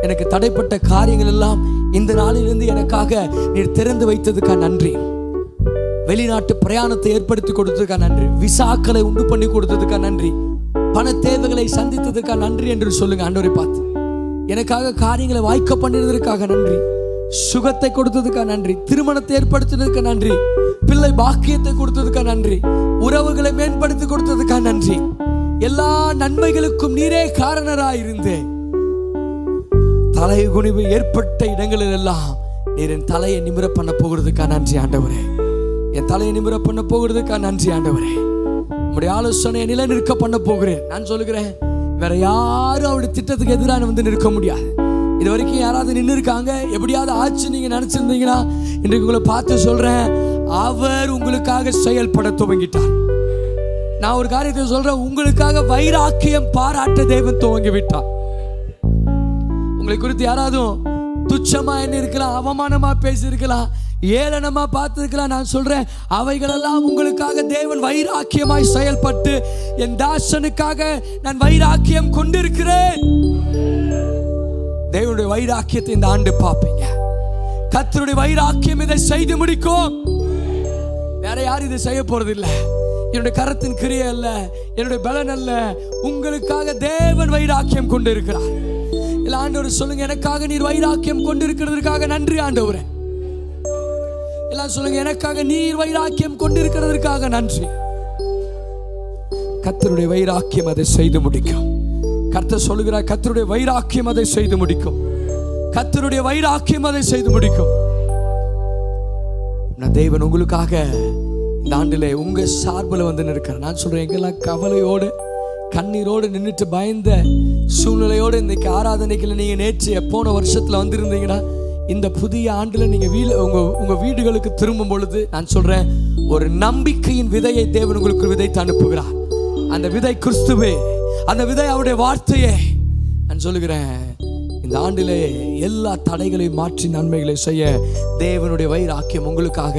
எனக்கு தடைப்பட்ட காரியங்கள் எல்லாம் இந்த நாளிலிருந்து எனக்காக நீர் திறந்து வைத்ததுக்கா நன்றி. வெளிநாட்டு பிரயாணத்தை ஏற்படுத்தி கொடுத்ததுக்கா நன்றி. விசாக்களை உண்டு பண்ணி கொடுத்ததுக்கா நன்றி. பண தேவைகளை சந்தித்ததுக்கா நன்றி என்று சொல்லுங்க. ஆண்டவரை பார்த்து எனக்காக காரியங்களை வாய்க்க பண்ணினதற்காக நன்றி. சுகத்தை கொடுத்ததுக்கா நன்றி. திருமணத்தை ஏற்படுத்தினதுக்கா நன்றி. பிள்ளை பாக்கியத்தை கொடுத்ததுக்கா நன்றி. உறவுகளை மேம்படுத்தி கொடுத்ததுக்கா நன்றி. எல்லா நன்மைகளுக்கும் நீரே காரணராயிருந்து தலை குனிவு ஏற்பட்ட இடங்களில் எல்லாம் நீர் என் தலையை நிமிர பண்ண போகிறதுக்கா நன்றி ஆண்டவரே. என் தலையை நிமிர பண்ண போகிறதுக்கா நன்றி ஆண்டவரே. உங்களுடைய ஆலோசனையை நிலை நிற்க பண்ண போகிறேன். நான் சொல்லுகிறேன், வேற யாரும் அவருடைய திட்டத்துக்கு எதிராக வந்து நிற்க முடியாது. இது வரைக்கும் யாராவது நின்று இருக்காங்க, எப்படியாவது ஆச்சு நீங்க நினைச்சிருந்தீங்கன்னா இன்றைக்கு உங்களை பார்த்து சொல்றேன், அவர் உங்களுக்காக செயல்பட துவங்கிட்டார். நான் ஒரு காரியத்தை சொல்றேன், உங்களுக்காக வைராக்கியம் பாராட்ட தேவன் துவங்கி விட்டார். உங்களை குறித்து யாராவது துச்சமா என்ன இருக்கலாம், அவமானமா பேசி இருக்கலாம், ஏளனமா பார்த்திருக்கலாம். நான் சொல்றேன், அவைகளெல்லாம் உங்களுக்காக தேவன் வைராக்கியமாய் செயல்பட்டு என் தாசனுக்காக நான் வைராக்கியம் கொண்டிருக்கிறேன். தேவனுடைய வைராக்கியத்தை இந்த ஆண்டு பார்ப்பீங்க. கர்த்தருடைய வைராக்கியம் இதை செய்து முடிக்கும். வேற யாரும் இதை செய்ய போறது இல்லை. என்னுடைய கரத்தின் கிரியை அல்ல, என்னுடைய பலன் அல்ல, உங்களுக்காக தேவன் வைராக்கியம் கொண்டு இருக்கிறார். இல்ல ஆண்டவர் சொல்லுங்க, எனக்காக நீர் வைராக்கியம் கொண்டு இருக்கிறதற்காக நன்றி ஆண்டவரே. எல்லாம் சொல்லுங்க, எனக்காக நீர் வைராக்கியம் கொண்டு இருக்கிறதற்காக நன்றி. கர்த்தருடைய வைராக்கியம் அதை செய்து முடிக்கும். கர்த்தர் சொல்லுகிறார், கர்த்தருடைய வைராக்கியம் அதை செய்து முடிக்கும். கர்த்தருடைய வைராக்கியம் அதை செய்து முடிக்கும். நான் தேவன் உங்களுக்காக இந்த ஆண்டிலே உங்க சார்பில் வந்து நிற்கிறேன். நான் சொல்றேன், எங்கெல்லாம் கவலையோடு கண்ணீரோடு நின்றுட்டு பயந்த சூழ்நிலையோடு இன்னைக்கு ஆராதனைக்குள்ள நீங்க நேற்று போன வருஷத்துல வந்திருந்தீங்கன்னா, இந்த புதிய ஆண்டுல நீங்க உங்க வீடுகளுக்கு திரும்பும் பொழுது நான் சொல்றேன், ஒரு நம்பிக்கையின் விதையை தேவன் உங்களுக்கு விதைத்து அனுப்புகிறார். அந்த விதை கிறிஸ்துவே, அந்த விதை அவருடைய வார்த்தையே. நான் சொல்லுகிறேன், இந்த ஆண்டிலே எல்லா தடைகளையும் மாற்றி நன்மைகளை செய்ய தேவனுடைய வைராக்கியம் உங்களுக்காக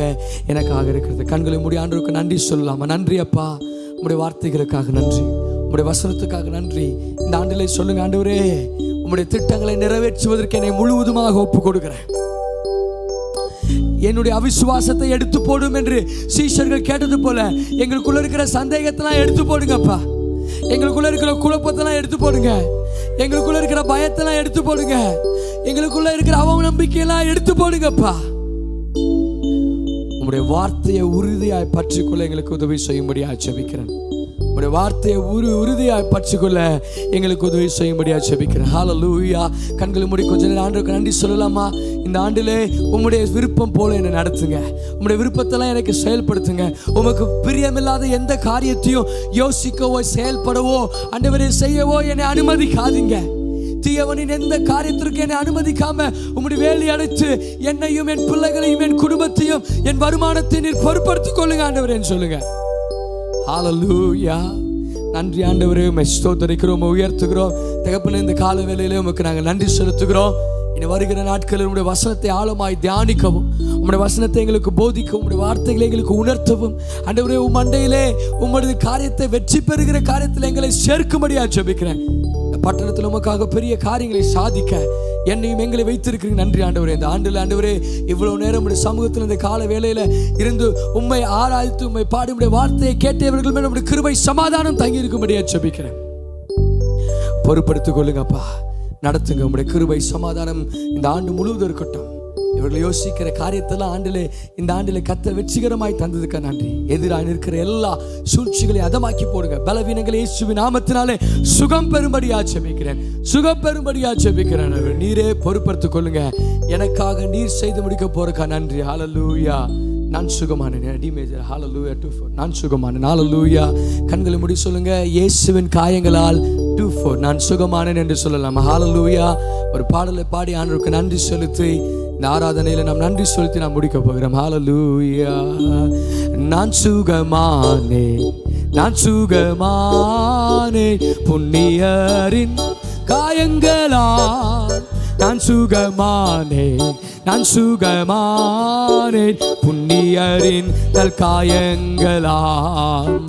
எனக்காக இருக்கிறது. கண்களை மூடி ஆண்டவருக்கு நன்றி சொல்லலாமா? நன்றி அப்பா, உங்களுடைய வார்த்தைகளுக்காக நன்றி, உங்களுடைய வசனத்துக்காக நன்றி. இந்த ஆண்டிலே சொல்லுங்க, ஆண்டவரே உங்களுடைய திட்டங்களை நிறைவேற்றுவதற்கு என்னை முழுவதுமாக ஒப்பு கொடுக்கிறேன். என்னுடைய அவிசுவாசத்தை எடுத்து போடும் என்று சீஷர்கள் கேட்டது போல எங்களுக்குள்ள இருக்கிற சந்தேகத்தெல்லாம் எடுத்து போடுங்கப்பா. எங்களுக்குள்ள இருக்கிற குழப்பத்தெல்லாம் எடுத்து போடுங்க. எங்களுக்குள்ள இருக்கிற பயத்தெல்லாம் எடுத்து போடுங்க. எங்களுக்குள்ள இருக்கிற அவநம்பிக்கையெல்லாம் எடுத்து போடுங்கப்பா. உங்களுடைய வார்த்தையை உறுதியாய் பற்றிக்கொள்ள எங்களுக்கு உதவி செய்யும்படியாக ஜெபிக்கிறேன். உங்களுடைய வார்த்தையை உறுதியாய் பற்றிக்கொள்ள எங்களுக்கு உதவி செய்யும்படியாக ஜெபிக்கிறேன். ஹல்லேலூயா. கண்களை மூடி கொஞ்ச நேரம் ஆண்டவருக்கு நன்றி சொல்லலாமா? இந்த ஆண்டிலே உம்முடைய விருப்பம் போல என்னை நடத்துங்க. உம்முடைய விருப்பத்தெல்லாம் எனக்கு செயல்படுத்துங்க. உமக்கு பிரியமில்லாத எந்த காரியத்தையும் யோசிக்கவோ செயல்படவோ ஆண்டவரே செய்யவோ என்னை அனுமதிக்காதீங்க. தீயவனின் எந்த காரியத்திற்கு என்னை அனுமதிக்காம உம்முடைய வேலி அடைத்து என்னையும் என் பிள்ளைகளையும் என் குடும்பத்தையும் என் வருமானத்தை நீர் பொறுப்படுத்திக் கொள்ளுங்க ஆண்டவரேன்னு சொல்லுங்க. ஹல்லேலூயா. நன்றி ஆண்டவரே, உம்மை ஸ்தோத்திரிக்கிறோம், உயர்த்துகிறோம். தகப்பனே, இந்த கால வேளையிலே உமக்கு நாங்கள் நன்றி செலுத்துகிறோம். இனி வருகிற நாட்களில் உங்களுடைய வசனத்தை ஆழமாய் தியானிக்கவும், உங்களுடைய வசனத்தை எங்களுக்கு போதிக்கவும், உங்களுடைய வார்த்தைகளை எங்களுக்கு உணர்த்தவும் ஆண்டவரே, உம் மண்டையிலே உம்முடைய காரியத்தை வெற்றி பெறுகிற காரியத்தில் எங்களை சேர்க்கும்படியாக ஜெபிக்கிறேன். பட்டணத்தில் உமக்காக பெரிய காரியங்களை சாதிக்க என்னையும் எங்களை வைத்திருக்கிறீங்க. நன்றி ஆண்டவரே. இந்த ஆண்டவரே இவ்வளவு நேரம் உடைய சமூகத்தில் இந்த கால வேளையில இருந்து உம்மை ஆராய்த்து உம்மை பாடி உடைய வார்த்தையை கேட்டவர்கள் மேல் உடைய கிருபை சமாதானம் தங்கி இருக்கும்படியா ஜெபிக்கிறேன். பொறுப்படுத்திக் கொள்ளுங்கப்பா, நடத்துங்க. உடைய கிருபை சமாதானம் இந்த ஆண்டு முழுவதும் இருக்கட்டும். இவர்கள் யோசிக்கிற காரியத்தெல்லாம் இந்த ஆண்டிலே கர்த்தர் வெற்றிகரமாய் தந்ததுக்கு நன்றி. எதிராக இருக்கிற எல்லா சூழ்ச்சிகளையும் அதமாக்கி போடுங்க. பலவீனங்களை இயேசுவின் நாமத்தினாலே சுகம் பெறும்படியா ஜெபிக்கிறேன். நீரே பொறுப்படுத்திக் கொள்ளுங்க. எனக்காக நீர் செய்து முடிக்க போறக்கா நன்றி. ஹல்லேலூயா. நான் சுகமானேன். அடிமேஜர் ஹல்லேலூயா. 2-4 நான் சுகமானேன். ஹல்லேலூயா. கண்களை மூடி சொல்லுங்க, இயேசுவின் காயங்களால் 2-4 நான் சுகமானேன் என்று சொல்லலாம். ஹல்லேலூயா. ஒரு பாடலை பாடி ஆண்டவருக்கு நன்றி செலுத்தி இந்த ஆராதனையில நாம் நன்றி செலுத்தி நாம் முடிக்க போகிறோம். ஹல்லேலூயா. நான் சுகமானேன் புண்ணியரின் காயங்களால். நான் சுகமானேன் புண்ணியரின் காயங்களால்.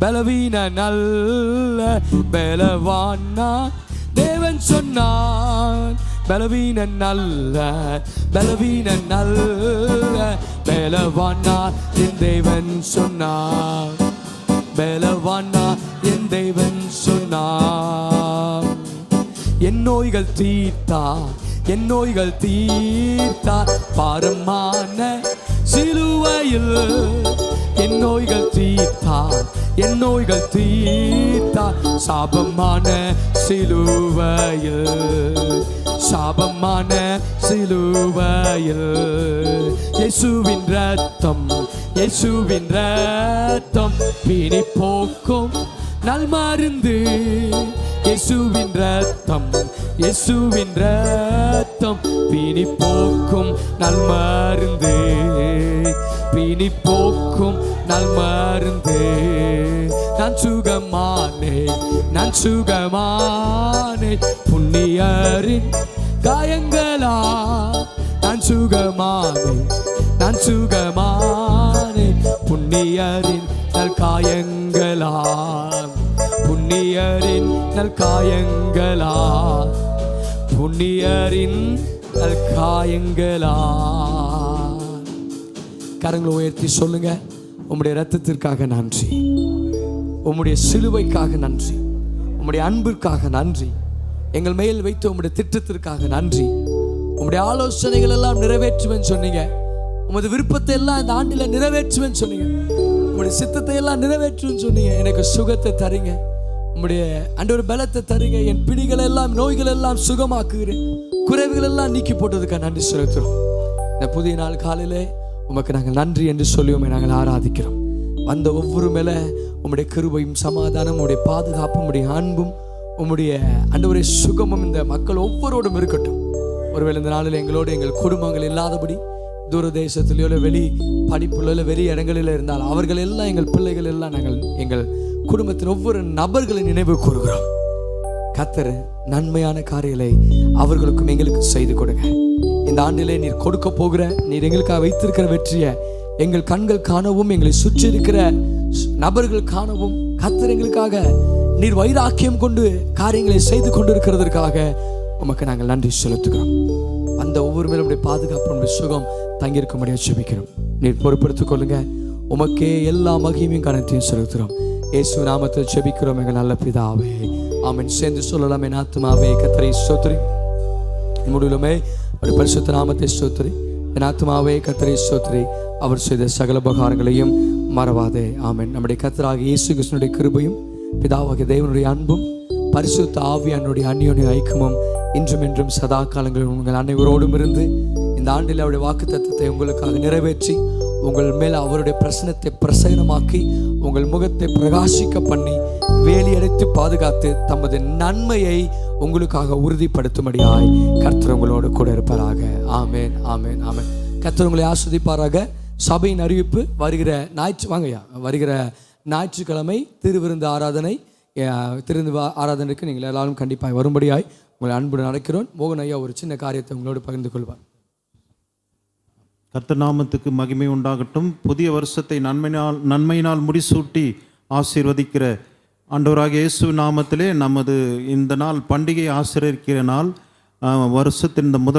பலவீன பலவானா தேவன் சொன்னான். பலவீன பலவானா என் தேவன் சொன்னான். பலவானா என் தேவன் சொன்னான். என் நோய்கள் தீர்த்தா பாரமான சிலுவையில். என் நோய்கள் தீர்த்தா சாபமான சிலுவையில். இயேசுவின் ரத்தம் பிணி போக்கும் நல் மருந்து. இயேசுவின் ரத்தம் பிணி போக்கும் நல் மருந்து. நல் மருந்து. நான் சுகமானேன் புண்ணியரின் காயங்களா. நான் சுகமானேன் புண்ணியரின் நல் காயங்களா. புண்ணியரின் நல் காயங்களா. கரங்களை உயர்த்தி சொல்லுங்க, உம்முடைய இரத்தத்திற்காக நன்றி, உம்முடைய சிலுவைக்காக நன்றி, உம்முடைய அன்பிற்காக நன்றி, எங்கள் மேல் வைத்த உம்முடைய திட்டத்திற்காக நன்றி. உம்முடைய ஆலோசனைகள் எல்லாம் நிறைவேற்றுவேன்னு சொன்னீங்க. உமது விருப்பத்தை எல்லாம் இந்த ஆண்டில நிறைவேற்றுவேன்னு சொன்னீங்க. உம்முடைய சித்தத்தை எல்லாம் நிறைவேற்றுவேன்னு சொன்னீங்க. எனக்கு சுகத்தை தரீங்க, உம்முடைய ஆண்டவர் பலத்தை தரீங்க. என் பிணிகள் எல்லாம் நோய்கள் எல்லாம் சுகமாக்குகிறேன். குறைவுகள் எல்லாம் நீக்கி போட்டதுக்காக நன்றி செலுத்துறோம். இந்த புதிய நாள் காலையிலே உமக்கு நாங்கள் நன்றி என்று சொல்லி உம்மை நாங்கள் ஆராதிக்கிறோம். வந்த ஒவ்வொரு மேல உம்முடைய கிருபையும் சமாதானம், உம்முடைய பாதுகாப்பும், உம்முடைய அன்பும், உம்முடைய ஆண்டவரே சுகமும் இந்த மக்கள் ஒவ்வொருவரும் இருக்கட்டும். ஒருவேளை இந்த நாளில் எங்களோடு எங்கள் குடும்பங்கள் இல்லாதபடி தூரதேசத்திலேயோ வெளி படிப்புள்ள வெளி இடங்களில் இருந்தால் அவர்கள் எல்லாம் எங்கள் பிள்ளைகள் எல்லாம் நாங்கள் எங்கள் குடும்பத்தின் ஒவ்வொரு நபர்களை நினைவு கூறுகிறோம். கர்த்தர் நன்மையான காரியங்களை அவர்களுக்கும் எங்களுக்கும் செய்து கொடுங்க. இந்த ஆண்டிலே நீர் கொடுக்க போகிற, நீர் எங்களுக்காக வைத்திருக்கிற வெற்றியை எங்கள் கண்கள் காணவும், எங்களை சுற்றி இருக்கிற நபர்கள் காணவும், கர்த்தர் எங்களுக்காக நீர் வைராக்கியம் கொண்டு காரியங்களை செய்து கொண்டிருக்கிறதற்காக உமக்கு நாங்கள் நன்றி செலுத்துகிறோம். அந்த ஒவ்வொரு மேலும் உடைய பாதுகாப்பு, உடைய சுகம் தங்கியிருக்கும்படியாக ஜெபிக்கிறோம். நீர் பொறுப்படுத்திக் கொள்ளுங்க. உமக்கே எல்லா மகிமையும் கனத்தையும் செலுத்துகிறோம். இயேசு நாமத்தில் ஜெபிக்கிறோம் எங்கள் நல்ல பிதாவே, ஆமென். சேர்ந்து சொல்லலாம், என் ஆத்துமாவே கர்த்தரை ஸ்தோத்திரி, முடியலுமே ஒரு பரிசுத்த நாமத்தை ஸ்தோத்திரி. என் ஆத்துமாவே கர்த்தரை ஸ்தோத்திரி, அவர் செய்த சகல உபகாரங்களையும் மறவாதே. ஆமென். நம்முடைய கர்த்தராகிய இயேசு கிறிஸ்துவினுடைய கிருபையும் பிதாவாகிய தேவனுடைய அன்பும் பரிசுத்த ஆவியானுடைய அந்யோன்ய ஐக்கியமும் இன்றும் என்றும் சதா காலங்களில் உங்கள் அனைவரோடும் இருந்து இந்த ஆண்டில் அவருடைய வாக்குத்தத்தத்தை உங்களுக்காக நிறைவேற்றி உங்கள் மேல் அவருடைய பிரசனத்தை பிரசன்னமாக்கி உங்கள் முகத்தை பிரகாசிக்க பண்ணி வேலியடைத்து பாதுகாத்து தமது நன்மையை உங்களுக்காக உறுதிப்படுத்தும்படியாய் கர்த்தர் உங்களோடு கூட இருப்பாராக. ஆமேன், ஆமேன், ஆமேன். கர்த்தர் உங்களை ஆஸ்வதிப்பாராக. சபையின் அறிவிப்பு, வருகிற ஞாயிற்றுக்கிழமை திருவிருந்து ஆராதனைக்கு நீங்கள் எல்லாரும் கண்டிப்பாக வரும்படியாய் உங்களை அன்புடன் அழைக்கிறோம். மோகன் ஐயா ஒரு சின்ன காரியத்தை உங்களோடு பகிர்ந்து கொள்வார். கர்த்தர் நாமத்துக்கு மகிமை உண்டாகட்டும். புதிய வருஷத்தை நன்மையினால் முடிசூட்டி ஆசீர்வதிக்கிற ஆண்டவராகிய இயேசு நாமத்திலே நமது இந்த நாள் பண்டிகை ஆசீர்வதிக்கிற நாள். வருஷத்தின் இந்த முதல்